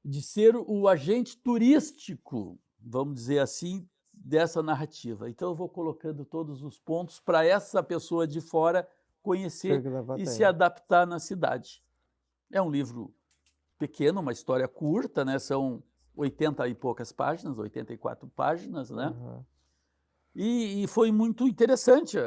de ser o agente turístico, vamos dizer assim, dessa narrativa. Então, eu vou colocando todos os pontos para essa pessoa de fora conhecer e se adaptar na cidade. É um livro pequeno, uma história curta, né? São 80 e poucas páginas, 84 páginas, né? Uhum. E foi muito interessante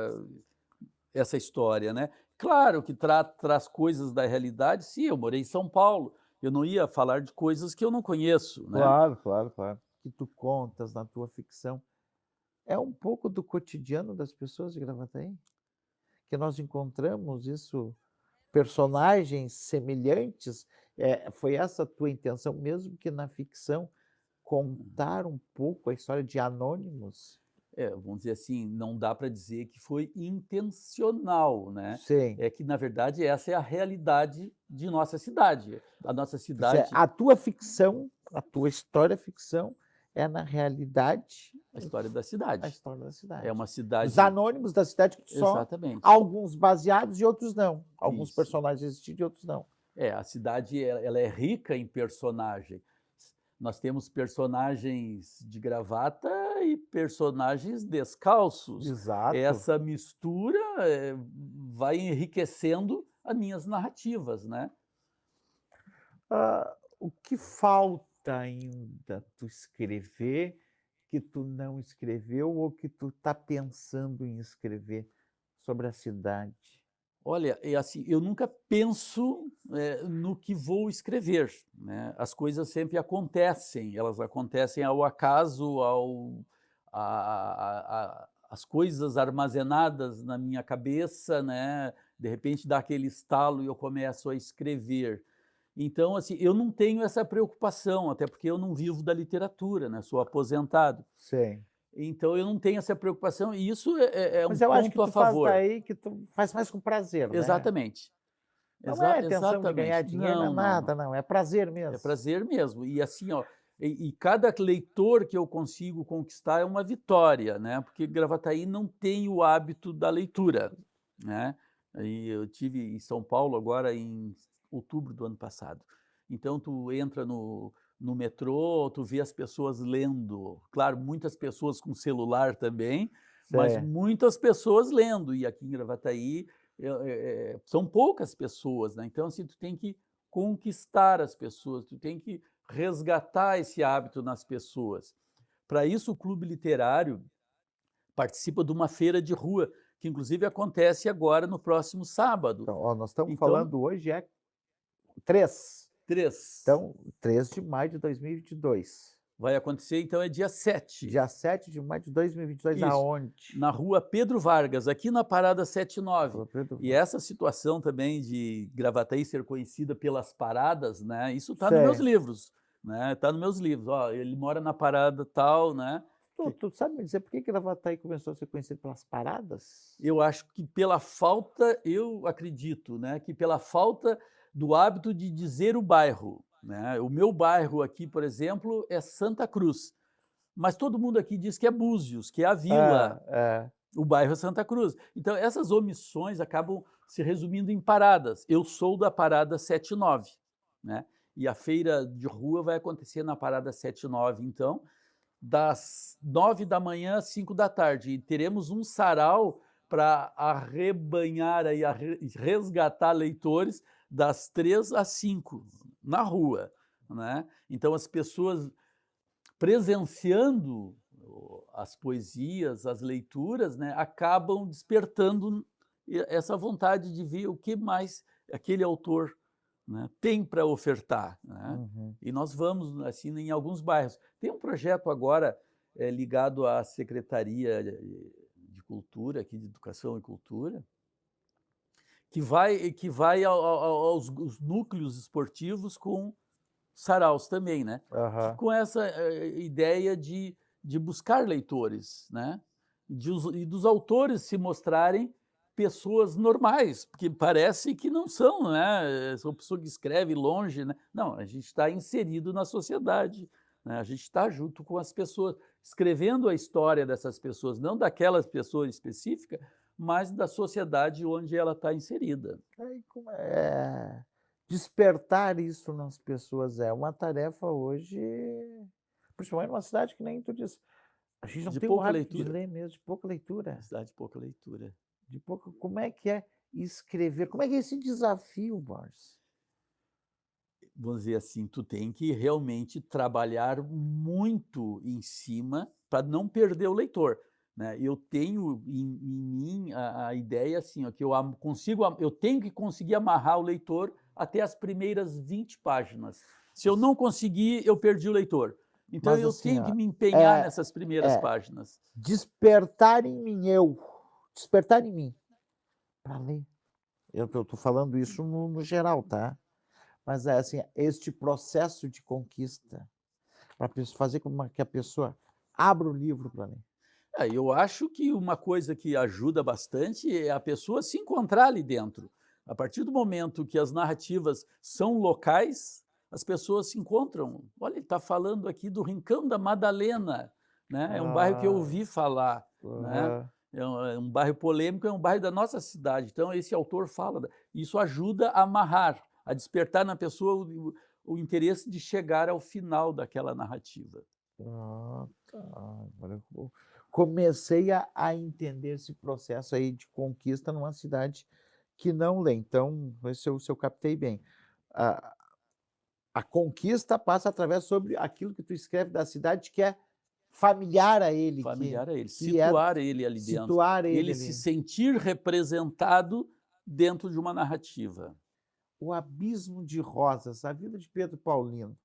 essa história, né? Claro que traz coisas da realidade. Sim, eu morei em São Paulo, eu não ia falar de coisas que eu não conheço, né? Claro, claro, claro. Que tu contas na tua ficção é um pouco do cotidiano das pessoas de Gravataí? Que nós encontramos isso, personagens semelhantes, foi essa a tua intenção, mesmo que na ficção, contar um pouco a história de anônimos? Vamos dizer assim, não dá para dizer que foi intencional, né? Sim. É que, na verdade, essa é a realidade de nossa cidade. A nossa cidade, A tua ficção, a tua história ficção é na realidade a história da a cidade. história da cidade. É uma Dos cidade, anônimos da cidade que só exatamente, alguns baseados e outros não. Alguns isso. personagens existiram e outros não. A cidade ela é rica em personagem. Nós temos personagens de gravata e personagens descalços. Exato. Essa mistura vai enriquecendo as minhas narrativas, né? O que falta ainda tu escrever, que tu não escreveu ou que tu está pensando em escrever sobre a cidade? Olha, assim, eu nunca penso, no que vou escrever, né? As coisas sempre acontecem, elas acontecem ao acaso, as coisas armazenadas na minha cabeça, né? De repente dá aquele estalo e eu começo a escrever. Então, assim, eu não tenho essa preocupação, até porque eu não vivo da literatura, né? Sou aposentado. Sim. Então eu não tenho essa preocupação e isso é um Mas eu acho que ponto a tu faz favor. daí que tu faz mais com prazer, né? Exatamente. Não é intenção de ganhar Exatamente. dinheiro, não é Não, não, nada, não. não, é prazer É mesmo. prazer mesmo. E assim, ó, cada leitor que eu consigo conquistar é uma vitória, né? Porque Gravataí não tem o hábito da leitura, né? E eu tive em São Paulo agora em outubro do ano passado. Então tu entra no metrô, tu vê as pessoas lendo. Claro, muitas pessoas com celular também, mas Sim. muitas pessoas lendo. E aqui em Gravataí são poucas pessoas, né? Então assim, tu tem que conquistar as pessoas, tu tem que resgatar esse hábito nas pessoas. Para isso, o Clube Literário participa de uma feira de rua, que inclusive acontece agora no próximo sábado. Então, ó, nós estamos Então, falando hoje 3. 3. Então, 3 de maio de 2022. Vai acontecer, então, é dia 7. Dia 7 de maio de 2022, Isso, aonde? na rua Pedro Vargas, aqui na Parada 79. Rua Pedro E Vargas. essa situação também de Gravataí ser conhecida pelas paradas, né? Isso está nos Sei. meus livros, né? Está nos meus livros. Ó, ele mora na parada tal, né? Tu sabe me dizer por que Gravataí começou a ser conhecido pelas paradas? Eu acho que pela falta, eu acredito, né, que pela falta do hábito de dizer o bairro, né? O meu bairro aqui, por exemplo, é Santa Cruz, mas todo mundo aqui diz que é Búzios, que é a vila. É. O bairro é Santa Cruz. Então essas omissões acabam se resumindo em paradas. Eu sou da parada 79, né? E a feira de rua vai acontecer na parada 79, então, das 9 da manhã às 5 da tarde. E teremos um sarau para arrebanhar e resgatar leitores das 3 às 5 na rua, né? Então as pessoas presenciando as poesias, as leituras, né, acabam despertando essa vontade de ver o que mais aquele autor, né, tem para ofertar, né? Uhum. E nós vamos assim em alguns bairros. Tem um projeto agora ligado à Secretaria de Cultura, aqui de Educação e Cultura, que vai aos os núcleos esportivos com saraus também, né? Aham. Com essa ideia de buscar leitores, né? E dos autores se mostrarem pessoas normais, porque parece que não são, né? São pessoas que escrevem longe, né? Não, a gente está inserido na sociedade, né? A gente está junto com as pessoas, escrevendo a história dessas pessoas, não daquelas pessoas específicas, mas da sociedade onde ela está inserida. Aí despertar isso nas pessoas é uma tarefa hoje, principalmente numa cidade que nem tu disse, a gente não De tem o pouca hábito de leitura. ler mesmo, de pouca leitura, Cidade de pouca leitura. de pouca como é escrever? Como é que é esse desafio, Boris? Vamos dizer assim, tu tem que realmente trabalhar muito em cima para não perder o leitor, né. Eu tenho em mim a ideia assim, ó, que eu tenho que conseguir amarrar o leitor até as primeiras 20 páginas. Se eu não conseguir, eu perdi o leitor. Então Mas eu assim, tenho que ó, me empenhar é nessas primeiras é, páginas. despertar em mim, despertar em mim para ler. Eu tô falando isso no geral, tá? Mas é assim, este processo de conquista, para fazer com que a pessoa abra o livro para ler. Eu acho que uma coisa que ajuda bastante é a pessoa se encontrar ali dentro. A partir do momento que as narrativas são locais, as pessoas se encontram. Olha, ele está falando aqui do Rincão da Madalena, né? É um bairro que eu Ah, ouvi falar, né? aham. É um bairro polêmico, é um bairro da nossa cidade. Então, esse autor fala. Isso ajuda a amarrar, a despertar na pessoa o interesse de chegar ao final daquela narrativa. Ah, tá. Agora eu comecei a entender esse processo aí de conquista numa cidade que não lê. Então, vê se eu captei bem. A a conquista passa através sobre aquilo que tu escreve da cidade que é familiar a ele, que Familiar a ele, que é situar ele ali dentro, situar ele ele se ali. sentir representado dentro de uma narrativa. O Abismo de Rosas, a vida de Pedro Paulino.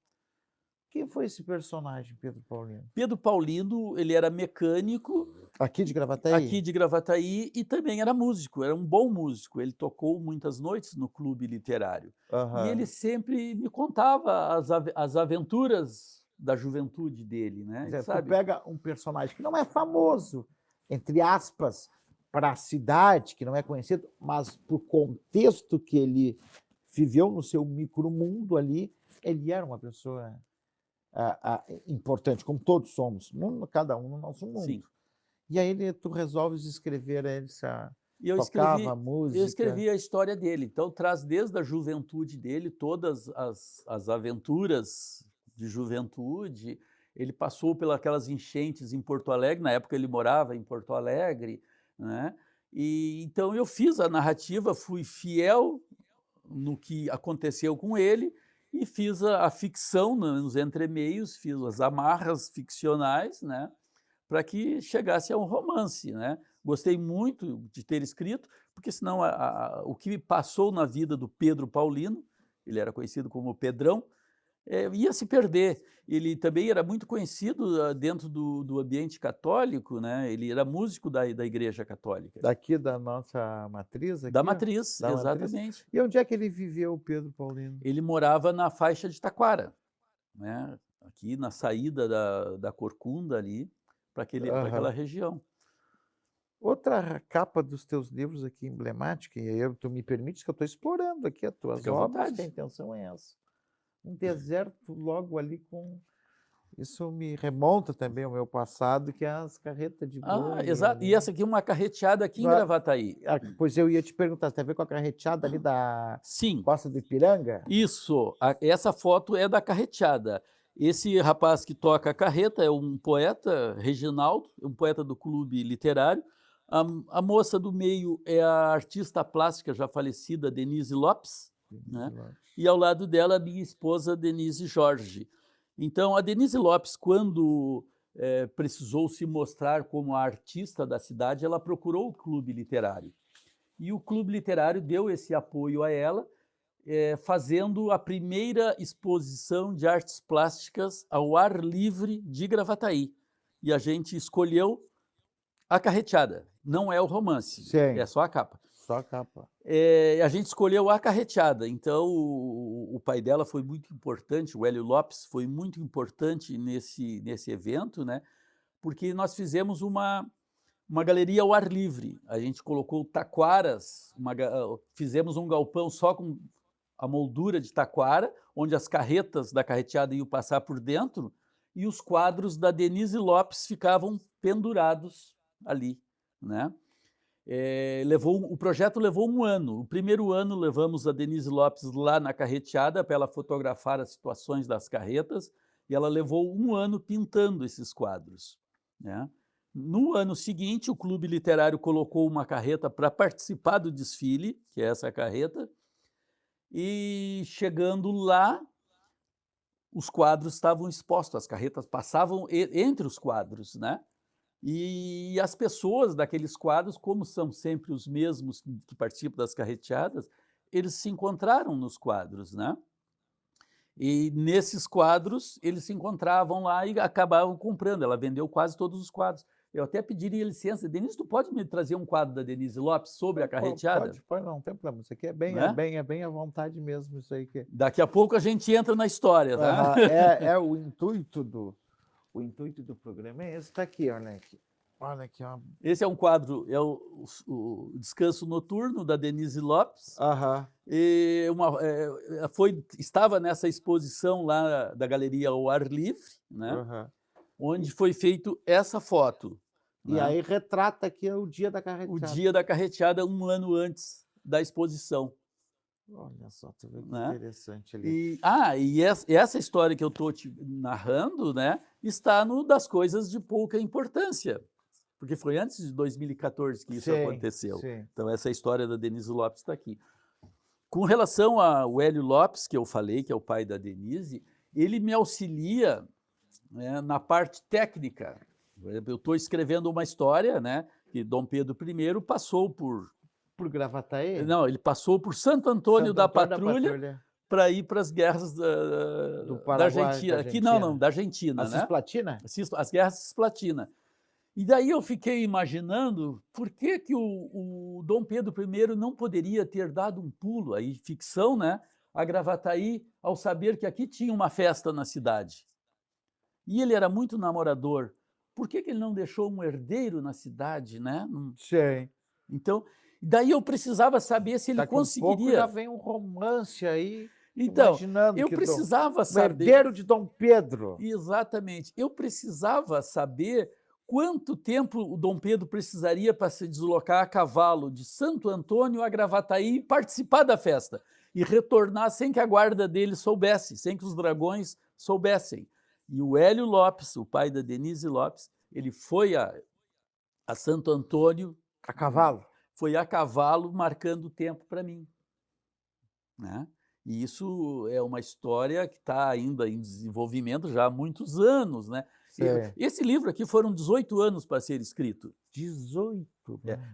Quem foi esse personagem, Pedro Paulino? Pedro Paulino, ele era mecânico, Aqui de aqui Gravataí? de Gravataí, e também era músico, era um bom músico, ele tocou muitas noites no clube literário. E ele Aham. sempre me contava as aventuras da juventude dele, Quer né, dizer, tu sabe. pega um personagem que não é famoso, entre aspas, para a cidade, que não é conhecido, mas para o contexto que ele viveu no seu micromundo ali, ele era uma pessoa, importante, como todos somos, cada um no nosso mundo. Sim. E aí tu resolves escrever essa E eu tocava escrevi eu música. escrevi a história dele, então traz desde a juventude dele todas as aventuras de juventude, ele passou aquelas enchentes em Porto Alegre, na época ele morava em Porto Alegre, né, e então eu fiz a narrativa, fui fiel no que aconteceu com ele e fiz a ficção nos entremeios, fiz as amarras ficcionais, né, para que chegasse a um romance, né. Gostei muito de ter escrito, porque senão o que passou na vida do Pedro Paulino, ele era conhecido como Pedrão, ia se perder. Ele também era muito conhecido, dentro do ambiente católico, né, ele era músico da igreja católica. Daqui da nossa matriz Da aqui, ó, matriz, da matriz. exatamente. E onde é que ele viveu, o Pedro Paulino? Ele morava na faixa de Taquara, né, aqui na saída da Corcunda ali, para aquela Aham. região. Outra capa dos teus livros aqui emblemática, e aí tu me permites que eu estou explorando aqui as tuas Fica à obras, que a vontade. intenção é essa. Um deserto logo ali com isso me remonta também ao meu passado, que é as carretas de Ah, boi exato. E ali. essa aqui é uma carreteada aqui em Na Gravataí. pois eu ia te perguntar, tem a ver com a carreteada ali da Sim, Costa do Ipiranga? isso. Essa foto é da carreteada. Esse rapaz que toca a carreta é um poeta, Reginaldo, um poeta do clube literário. A moça do meio é a artista plástica já falecida Denise Lopes, Denise né? Lopes. E ao lado dela, a minha esposa Denise Jorge. Então, a Denise Lopes, quando precisou se mostrar como a artista da cidade, ela procurou o clube literário. E o clube literário deu esse apoio a ela, fazendo a primeira exposição de artes plásticas ao ar livre de Gravataí. E a gente escolheu A Carreteada. Não é o romance, Sim. é só a capa. Só a capa. A gente escolheu A Carreteada. Então, o pai dela foi muito importante, o Hélio Lopes foi muito importante nesse evento, né? Porque nós fizemos uma galeria ao ar livre. A gente colocou taquaras, fizemos um galpão só com a moldura de taquara, onde as carretas da carreteada iam passar por dentro, e os quadros da Denise Lopes ficavam pendurados ali, né? O projeto levou 1 ano. O primeiro ano levamos a Denise Lopes lá na carreteada para ela fotografar as situações das carretas, e ela levou 1 ano pintando esses quadros, né? No ano seguinte, o Clube Literário colocou uma carreta para participar do desfile, que é essa carreta, e chegando lá, os quadros estavam expostos, as carretas passavam entre os quadros, né? E as pessoas daqueles quadros, como são sempre os mesmos que participam das carreteadas, eles se encontraram nos quadros, né? E nesses quadros, eles se encontravam lá e acabavam comprando. Ela vendeu quase todos os quadros. Eu até pediria licença. Denise, tu pode me trazer um quadro da Denise Lopes sobre a carreteada? Pode, não tem problema. Isso aqui é bem à vontade mesmo, isso aí que... Daqui a pouco a gente entra na história, tá? O intuito do programa é esse, está aqui, olha aqui. Olha aqui, ó. Esse é um quadro, é o Descanso Noturno, da Denise Lopes. E estava nessa exposição lá da Galeria ao Ar Livre, né? Onde foi feito essa foto. E aí retrata aqui o dia da carreteada. O dia da carreteada, 1 ano antes da exposição. Olha só, tu vê que interessante ali. E essa história que eu estou te narrando, né, está no Das Coisas de Pouca Importância, porque foi antes de 2014 que isso aconteceu. Sim. Então essa história da Denise Lopes está aqui. Com relação ao Hélio Lopes, que eu falei, que é o pai da Denise, ele me auxilia, né, na parte técnica. Eu estou escrevendo uma história, né, que Dom Pedro I passou por Gravataí? Não, ele passou por Santo Antônio da Patrulha para ir para as guerras da Argentina. Aqui não, da Argentina, a Cisplatina? As guerras Cisplatina. E daí eu fiquei imaginando por que o Dom Pedro I não poderia ter dado um pulo, aí ficção, né, a Gravataí, ao saber que aqui tinha uma festa na cidade. E ele era muito namorador. Por que ele não deixou um herdeiro na cidade, né? Sim. Então, daí eu precisava saber se ele conseguiria... Daqui a pouco já vem um romance aí, então, imaginando eu precisava saber... O herdeiro de Dom Pedro. Exatamente. Eu precisava saber quanto tempo o Dom Pedro precisaria para se deslocar a cavalo de Santo Antônio a Gravataí e participar da festa, e retornar sem que a guarda dele soubesse, sem que os dragões soubessem. E o Hélio Lopes, o pai da Denise Lopes, ele foi a Santo Antônio... A cavalo? Foi a cavalo, marcando o tempo para mim, né? E isso é uma história que está ainda em desenvolvimento já há muitos anos, né? Esse livro aqui foram 18 anos para ser escrito. 18?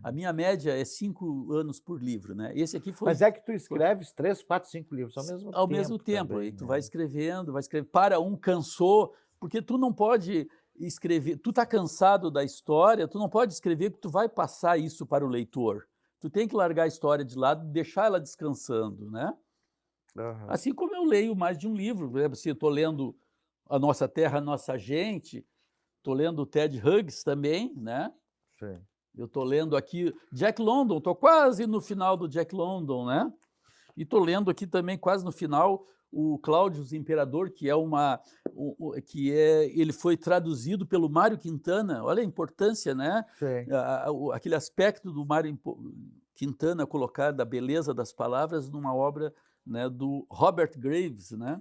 A minha média é 5 anos por livro, né? Esse aqui foi... Mas é que tu escreves 3, 4, 5 livros ao mesmo tempo. Aí tu vai escrevendo, para um cansou, porque tu não pode escrever, tu tá cansado da história, tu não pode escrever porque tu vai passar isso para o leitor. Tu tem que largar a história de lado, deixar ela descansando, né? Assim como eu leio mais de um livro, eu estou lendo A Nossa Terra, a Nossa Gente, estou lendo o Ted Hughes também, né? Sim. Eu estou lendo aqui Jack London, estou quase no final do Jack London, né? E estou lendo aqui também quase no final o Cláudio Imperador, que ele foi traduzido pelo Mário Quintana. Olha a importância, né? Aquele aspecto do Mário Quintana colocar da beleza das palavras numa obra, né, do Robert Graves, né?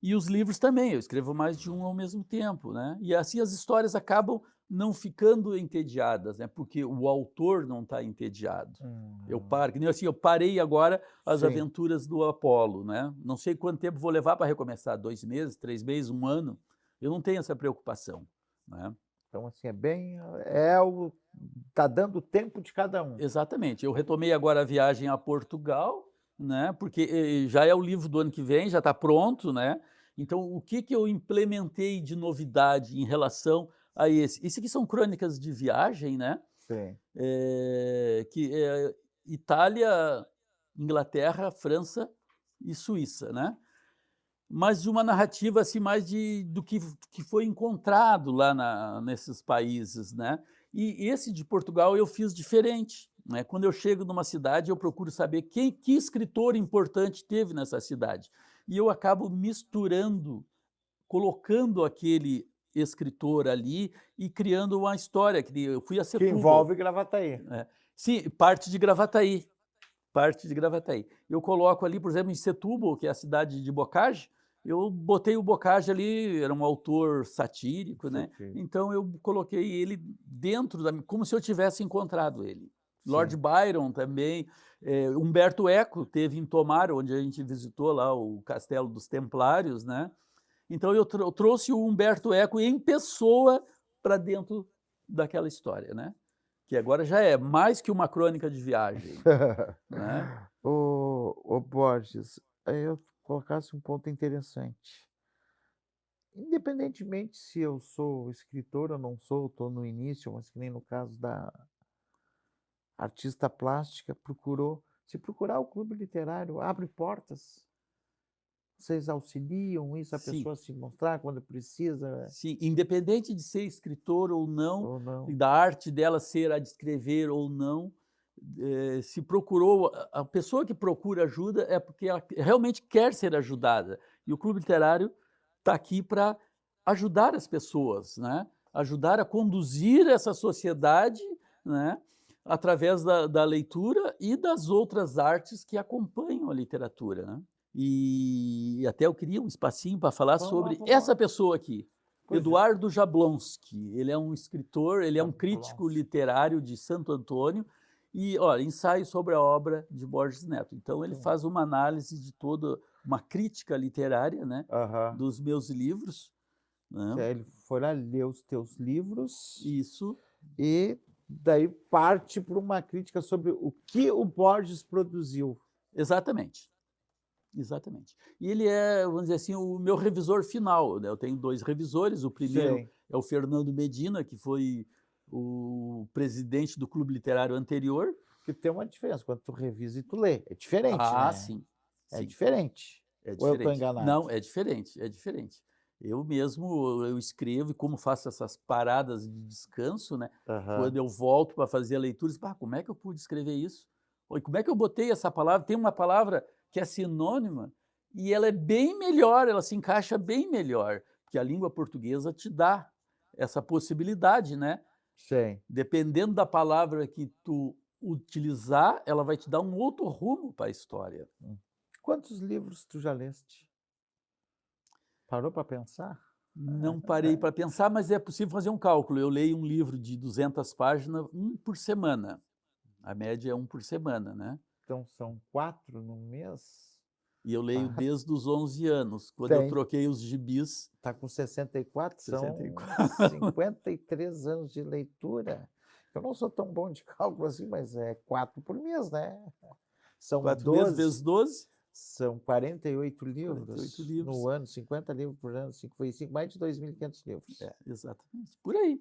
E os livros também, eu escrevo mais de um ao mesmo tempo, né? E assim as histórias acabam não ficando entediadas, né? Porque o autor não está entediado. Eu parei agora as aventuras do Apolo, né? Não sei quanto tempo vou levar para recomeçar, 2 meses, 3 meses, 1 ano. Eu não tenho essa preocupação, né? Então, assim, tá dando tempo de cada um. Exatamente. Eu retomei agora a viagem a Portugal, né, porque já é o livro do ano que vem, já está pronto, né, então o que que eu implementei de novidade em relação a esse? Esse aqui são crônicas de viagem, né, Sim. que é Itália, Inglaterra, França e Suíça, né. Mas de uma narrativa, assim, mais do que foi encontrado lá nesses países, né. E esse de Portugal eu fiz diferente, né. Quando eu chego numa cidade, eu procuro saber que escritor importante teve nessa cidade. E eu acabo misturando, colocando aquele escritor ali e criando uma história, que nem eu fui a Que Setúbal. envolve Gravataí. É. Sim, parte de Gravataí, parte de Gravataí. Eu coloco ali, por exemplo, em Setúbal, que é a cidade de Bocage, eu botei o Bocage ali, era um autor satírico, né, Certeza. então eu coloquei ele dentro da como se eu tivesse encontrado ele. Lord Sim. Byron também, Humberto Eco teve em Tomar, onde a gente visitou lá o Castelo dos Templários, né, então eu trouxe o Humberto Eco em pessoa para dentro daquela história, né, que agora já é mais que uma crônica de viagem, né. Ô Borges, aí eu colocasse um ponto interessante. Independentemente se eu sou escritor ou não sou, estou no início, mas que nem no caso da artista plástica, se procurar o clube literário, abre portas. Vocês auxiliam isso, a Sim. pessoa se mostrar quando precisa Sim, independente de ser escritor ou não, ou e não? da arte dela ser a de escrever ou não, se procurou a pessoa que procura ajuda é porque ela realmente quer ser ajudada. E o clube literário está aqui para ajudar as pessoas, né, ajudar a conduzir essa sociedade, né, através da leitura e das outras artes que acompanham a literatura, né. E até eu queria um espacinho para falar Vamos lá, sobre vamos lá. essa pessoa aqui, Pois é. Eduardo Jablonski. Ele é um escritor, ele é um crítico Jablonski. literário de Santo Antônio e, olha, ensaio sobre a obra de Borges Neto. Então ele Sim. faz uma análise de toda uma crítica literária, né, Aham. dos meus livros, né. Ele foi lá ler os teus livros Isso, e daí parte para uma crítica sobre o que o Borges produziu. exatamente. Exatamente. E ele é, vamos dizer assim, o meu revisor final, né, eu tenho 2 revisores, o primeiro Sim, é o Fernando Medina, que foi o presidente do clube literário anterior. que tem uma diferença, quando tu revisa e tu lê, é diferente, Ah, né, sim, é sim, diferente. é Ou eu estou diferente. enganado? Não, é diferente, é diferente. Eu mesmo, eu escrevo e como faço essas paradas de descanso, né, Aham, quando eu volto para fazer a leitura, eu como é que eu pude escrever isso? Ou como é que eu botei essa palavra? Tem uma palavra que é sinônima e ela é bem melhor, ela se encaixa bem melhor, porque a língua portuguesa te dá essa possibilidade, né. sim. Dependendo da palavra que tu utilizar, ela vai te dar um outro rumo para a história. Hum. Quantos livros tu já leste? Parou para pensar? Não parei para pensar, mas é possível fazer um cálculo. Eu leio um livro de 200 páginas, um por semana. A média é um por semana, né. Então são 4 no mês? E eu leio Ah, desde os 11 anos, quando eu tem. troquei os gibis, Tá com 64, são 64. 53 anos de leitura. Eu não sou tão bom de cálculo assim, mas é 4 por mês, né. São 4 meses vezes 12, 12, são 48 48 livros no livros. ano, 50 livros por ano, mais de 2.500 livros. É, exatamente, por aí.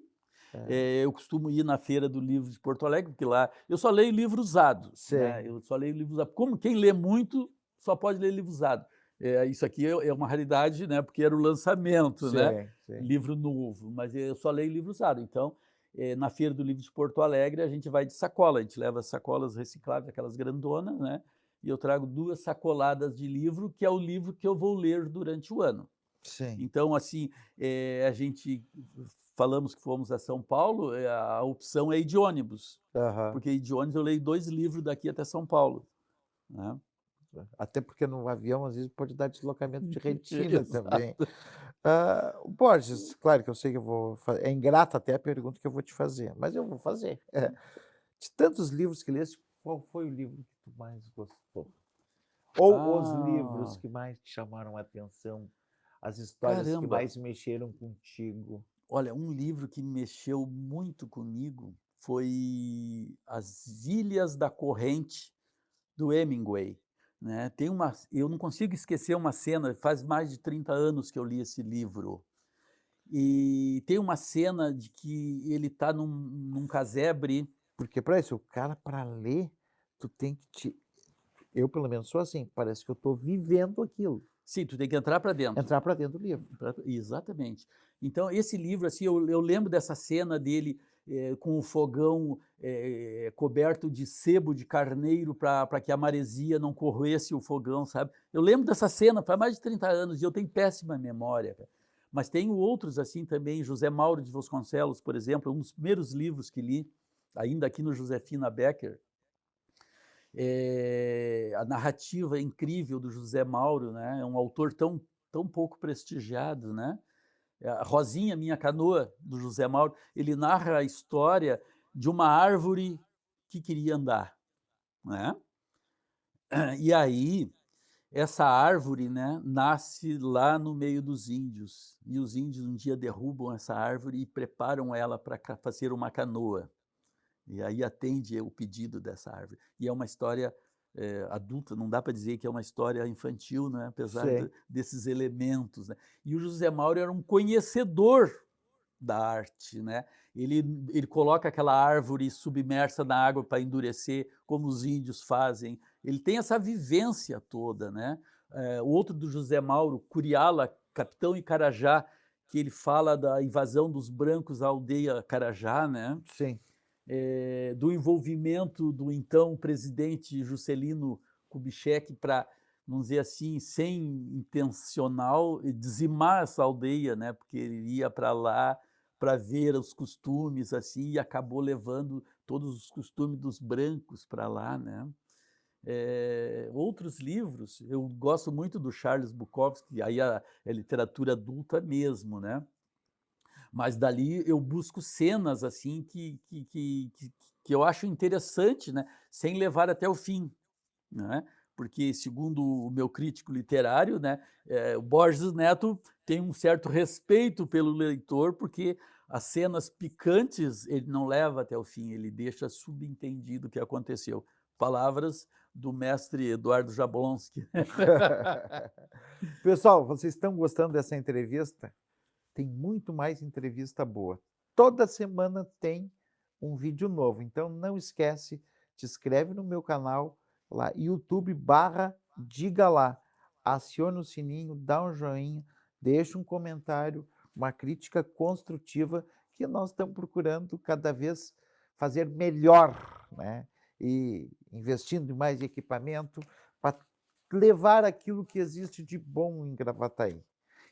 É, Eu costumo ir na feira do livro de Porto Alegre, porque lá eu só leio livro usado, né, sim, eu só leio livro usado. Como quem lê muito, só pode ler livro usado. Isso aqui é uma raridade, né, porque era o lançamento, né, sim, sim. livro novo, mas eu só leio livro usado. Então, na feira do livro de Porto Alegre, a gente vai de sacola, a gente leva sacolas recicláveis, aquelas grandonas, né, e eu trago 2 sacoladas de livro, que é o livro que eu vou ler durante o ano. Sim. Então, assim, a gente falamos que fomos a São Paulo, a opção é ir de ônibus, Aham. porque ir de ônibus eu leio 2 livros daqui até São Paulo, né. Até porque no avião, às vezes, pode dar deslocamento de retina também. Exato. O Borges, claro que eu sei que eu vou é ingrata até a pergunta que eu vou te fazer, mas eu vou fazer. De tantos livros que leste, qual foi o livro que tu mais gostou? Ou os livros Ah, que mais te chamaram a atenção, as histórias que caramba! mais mexeram contigo? Olha, um livro que mexeu muito comigo foi As Ilhas da Corrente, do Hemingway. né? Eu não consigo esquecer uma cena, faz mais de 30 anos que eu li esse livro, e tem uma cena de que ele está num casebre. Porque para isso, o cara para ler, tu tem que eu pelo menos sou assim, parece que eu estou vivendo aquilo, Sim, tu tem que entrar para dentro. entrar para dentro do livro. Exatamente. Então esse livro, assim, eu lembro dessa cena dele, com o fogão, coberto de sebo de carneiro para que a maresia não corroesse o fogão, sabe. Eu lembro dessa cena, faz mais de 30 anos, e eu tenho péssima memória, cara. Mas tenho outros assim também, José Mauro de Vasconcelos, por exemplo, um dos primeiros livros que li, ainda aqui no Josefina Becker. A narrativa incrível do José Mauro, né, é um autor tão pouco prestigiado, né. A Rosinha, Minha Canoa, do José Mauro, ele narra a história de uma árvore que queria andar, né. E aí, essa árvore, né, nasce lá no meio dos índios, e os índios um dia derrubam essa árvore e preparam ela para fazer uma canoa. E aí atende o pedido dessa árvore. E é uma história, adulta, não dá para dizer que é uma história infantil, né, apesar Sim. desses elementos, né. E o José Mauro era um conhecedor da arte, né. Ele coloca aquela árvore submersa na água para endurecer, como os índios fazem. Ele tem essa vivência toda, né. O outro do José Mauro, Curiala, Capitão Icarajá, que ele fala da invasão dos brancos à aldeia Carajá, né. Sim. Do envolvimento do então presidente Juscelino Kubitschek para, vamos dizer assim, sem intencional, dizimar essa aldeia, né, porque ele ia para lá para ver os costumes, assim, e acabou levando todos os costumes dos brancos para lá, né. Outros livros, eu gosto muito do Charles Bukowski, aí é literatura adulta mesmo, né. Mas dali eu busco cenas, assim, que eu acho interessante, né, sem levar até o fim, né, porque segundo o meu crítico literário, né, o Borges Neto tem um certo respeito pelo leitor, porque as cenas picantes ele não leva até o fim, ele deixa subentendido o que aconteceu. Palavras do mestre Eduardo Jablonski. Pessoal, vocês estão gostando dessa entrevista? Tem muito mais entrevista boa. Toda semana tem um vídeo novo, então não esquece, te inscreve no meu canal lá, YouTube/Diga Lá. Aciona o sininho, dá um joinha, deixa um comentário, uma crítica construtiva, que nós estamos procurando cada vez fazer melhor, né? E investindo em mais equipamento para levar aquilo que existe de bom em Gravataí.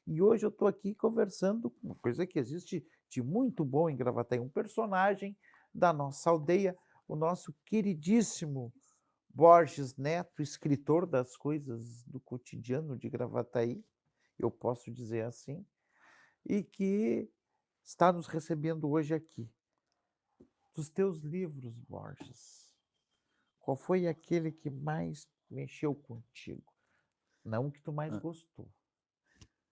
E hoje eu estou aqui conversando com uma coisa que existe de muito bom em Gravataí, um personagem da nossa aldeia, o nosso queridíssimo Borges Neto, escritor das coisas do cotidiano de Gravataí, eu posso dizer assim, e que está nos recebendo hoje aqui. Dos teus livros, Borges, qual foi aquele que mais mexeu contigo? Não o que tu mais gostou.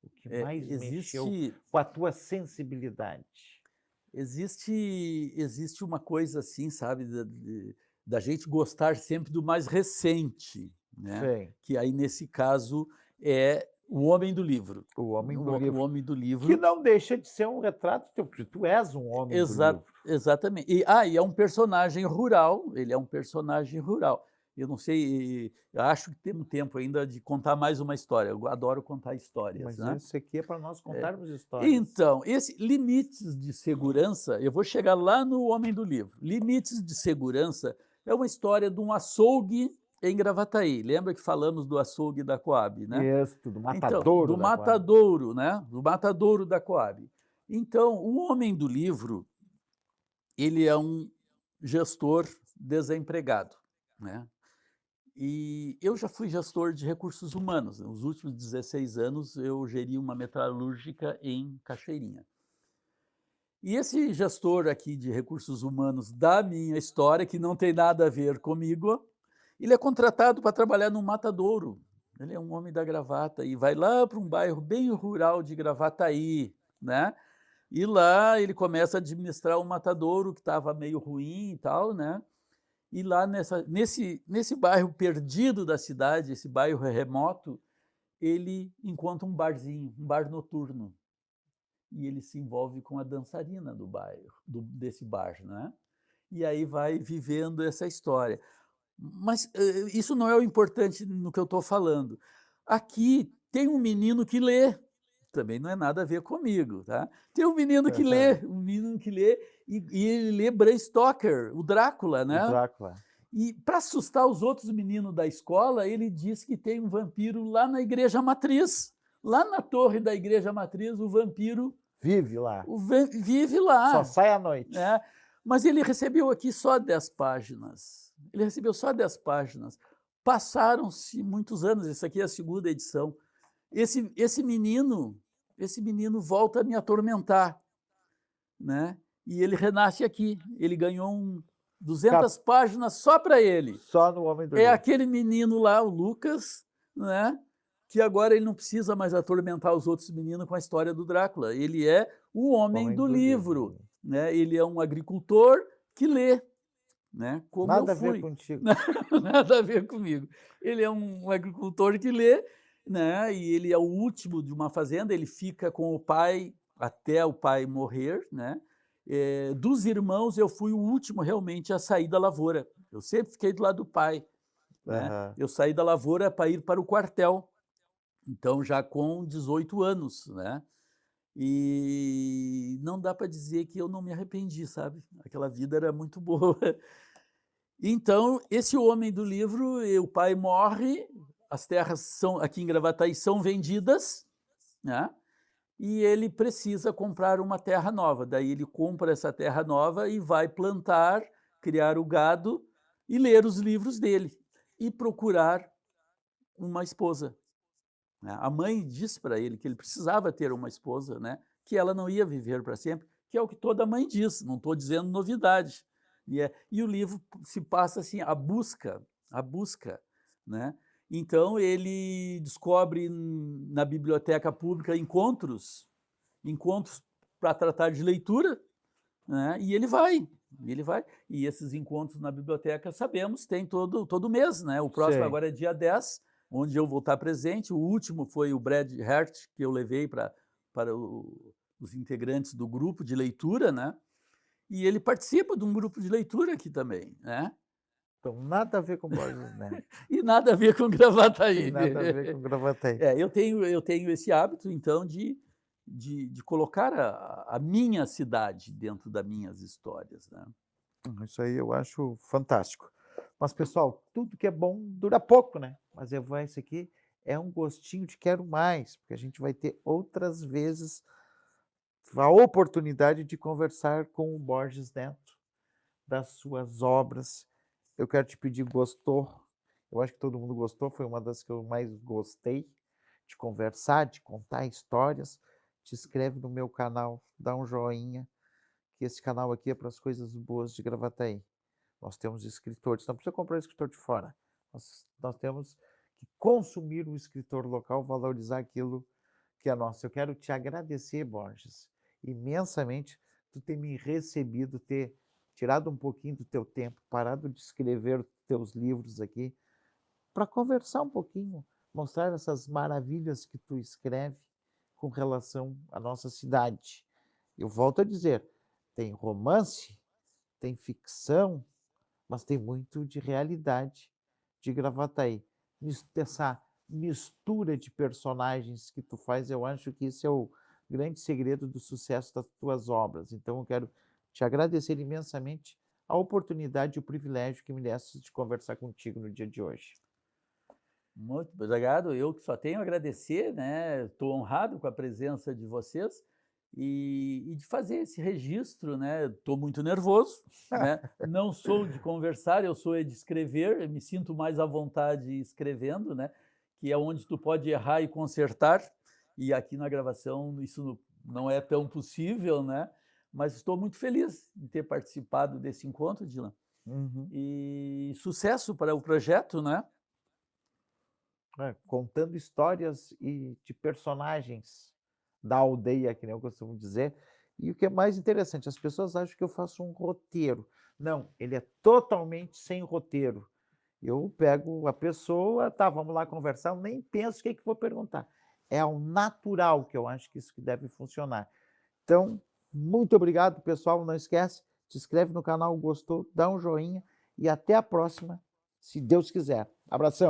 O que mais mexeu com a tua sensibilidade? Existe uma coisa assim, sabe, da gente gostar sempre do mais recente, né, Sim. que aí nesse caso é O Homem do Livro. O Homem do O Livro. Homem do Que Livro. não deixa de ser um retrato teu, porque tu és um homem do livro. Exatamente. E é um personagem rural, ele é um personagem rural. Eu não sei, eu acho que temos tempo ainda de contar mais uma história, eu adoro contar histórias, Mas né. esse aqui é para nós contarmos histórias. Então, esse limites de segurança, eu vou chegar lá no Homem do Livro. Limites de segurança é uma história de um açougue em Gravataí. Lembra que falamos do açougue da Coab, né? Isso, do Então, matadouro do da Coab. matadouro, né? Do matadouro da Coab. Então, o Homem do Livro, ele é um gestor desempregado, né? E eu já fui gestor de recursos humanos. Nos últimos 16 anos, eu geri uma metalúrgica em Cachoeirinha. E esse gestor aqui de recursos humanos da minha história, que não tem nada a ver comigo, ele é contratado para trabalhar no matadouro. Ele é um homem da gravata e vai lá para um bairro bem rural de Gravataí, né? E lá ele começa a administrar um matadouro que estava meio ruim e tal, né? E lá nesse bairro perdido da cidade, esse bairro remoto, ele encontra um barzinho, um bar noturno. E ele se envolve com a dançarina do bairro, desse bar, né? E aí vai vivendo essa história. Mas isso não é o importante no que eu estou falando. Aqui tem um menino que lê, também não é nada a ver comigo, tá? Tem um menino que lê e ele lê Bram Stoker, o Drácula, O né? Drácula. E para assustar os outros meninos da escola, ele diz que tem um vampiro lá na igreja matriz. Lá na torre da igreja matriz, o vampiro Vive lá. vive Só lá. sai à noite. Né? Mas ele recebeu aqui só 10 páginas. Ele recebeu só 10 páginas. Passaram-se muitos anos, essa aqui é a segunda edição. Esse menino volta a me atormentar, né? E ele renasce aqui. Ele ganhou 200 páginas só para ele. Só no Homem do É Livro. aquele menino lá, o Lucas, né? Que agora ele não precisa mais atormentar os outros meninos com a história do Drácula. Ele é o homem do livro. Né? Ele é um agricultor que lê, né? Como Nada eu fui. a ver contigo. Nada a ver comigo. Ele é um agricultor que lê, né? E ele é o último de uma fazenda. Ele fica com o pai até o pai morrer, né? Dos irmãos, eu fui o último realmente a sair da lavoura. Eu sempre fiquei do lado do pai. Né? Eu saí da lavoura para ir para o quartel. Então, já com 18 anos, né? E não dá para dizer que eu não me arrependi, sabe? Aquela vida era muito boa. Então, esse homem do livro, o pai morre, as terras aqui em Gravataí são vendidas, né? E ele precisa comprar uma terra nova. Daí ele compra essa terra nova e vai plantar, criar o gado e ler os livros dele e procurar uma esposa. A mãe disse para ele que ele precisava ter uma esposa, né? Que ela não ia viver para sempre, que é o que toda mãe diz, não estou dizendo novidade. E o livro se passa assim, a busca, né? Então ele descobre na biblioteca pública encontros para tratar de leitura, né? E ele vai. E esses encontros na biblioteca, sabemos, tem todo mês, né? O próximo agora é dia 10, onde eu vou estar presente. O último foi o Brad Hart, que eu levei para os integrantes do grupo de leitura, né? E ele participa de um grupo de leitura aqui também, né? Então, nada a ver com Borges Neto. E nada a ver com Gravataí. E nada a ver com Gravataí. Eu tenho esse hábito, então, de colocar a minha cidade dentro das minhas histórias, né? Isso aí eu acho fantástico. Mas, pessoal, tudo que é bom dura pouco, né? Mas esse aqui é um gostinho de quero mais, porque a gente vai ter outras vezes a oportunidade de conversar com o Borges Neto, das suas obras. Eu quero te pedir, gostou? Eu acho que todo mundo gostou, foi uma das que eu mais gostei de conversar, de contar histórias. Te inscreve no meu canal, dá um joinha, que esse canal aqui é para as coisas boas de Gravataí. Nós temos escritores, não precisa comprar escritor de fora. Nós temos que consumir o escritor local, valorizar aquilo que é nosso. Eu quero te agradecer, Borges, imensamente, tu ter me recebido, ter tirado um pouquinho do teu tempo, parado de escrever teus livros aqui, para conversar um pouquinho, mostrar essas maravilhas que tu escreve com relação à nossa cidade. Eu volto a dizer, tem romance, tem ficção, mas tem muito de realidade de Gravataí. Essa mistura de personagens que tu faz, eu acho que esse é o grande segredo do sucesso das tuas obras. Então eu quero te agradecer imensamente a oportunidade e o privilégio que me deste de conversar contigo no dia de hoje. Muito obrigado, eu que só tenho a agradecer, né? Estou honrado com a presença de vocês e de fazer esse registro, né? Estou muito nervoso, né? Não sou de conversar, eu sou de escrever, eu me sinto mais à vontade escrevendo, né? Que é onde tu pode errar e consertar, e aqui na gravação isso não é tão possível, né? Mas estou muito feliz em ter participado desse encontro, Dylan. E sucesso para o projeto, né? Contando histórias de personagens da aldeia, que nem eu costumo dizer, E o que é mais interessante, as pessoas acham que eu faço um roteiro. Não, ele é totalmente sem roteiro. Eu pego a pessoa, tá, vamos lá conversar, eu nem penso o que que vou perguntar. É ao natural que eu acho que isso que deve funcionar. Então, muito obrigado, pessoal. Não esquece, se inscreve no canal, gostou, dá um joinha e até a próxima, se Deus quiser. Abração.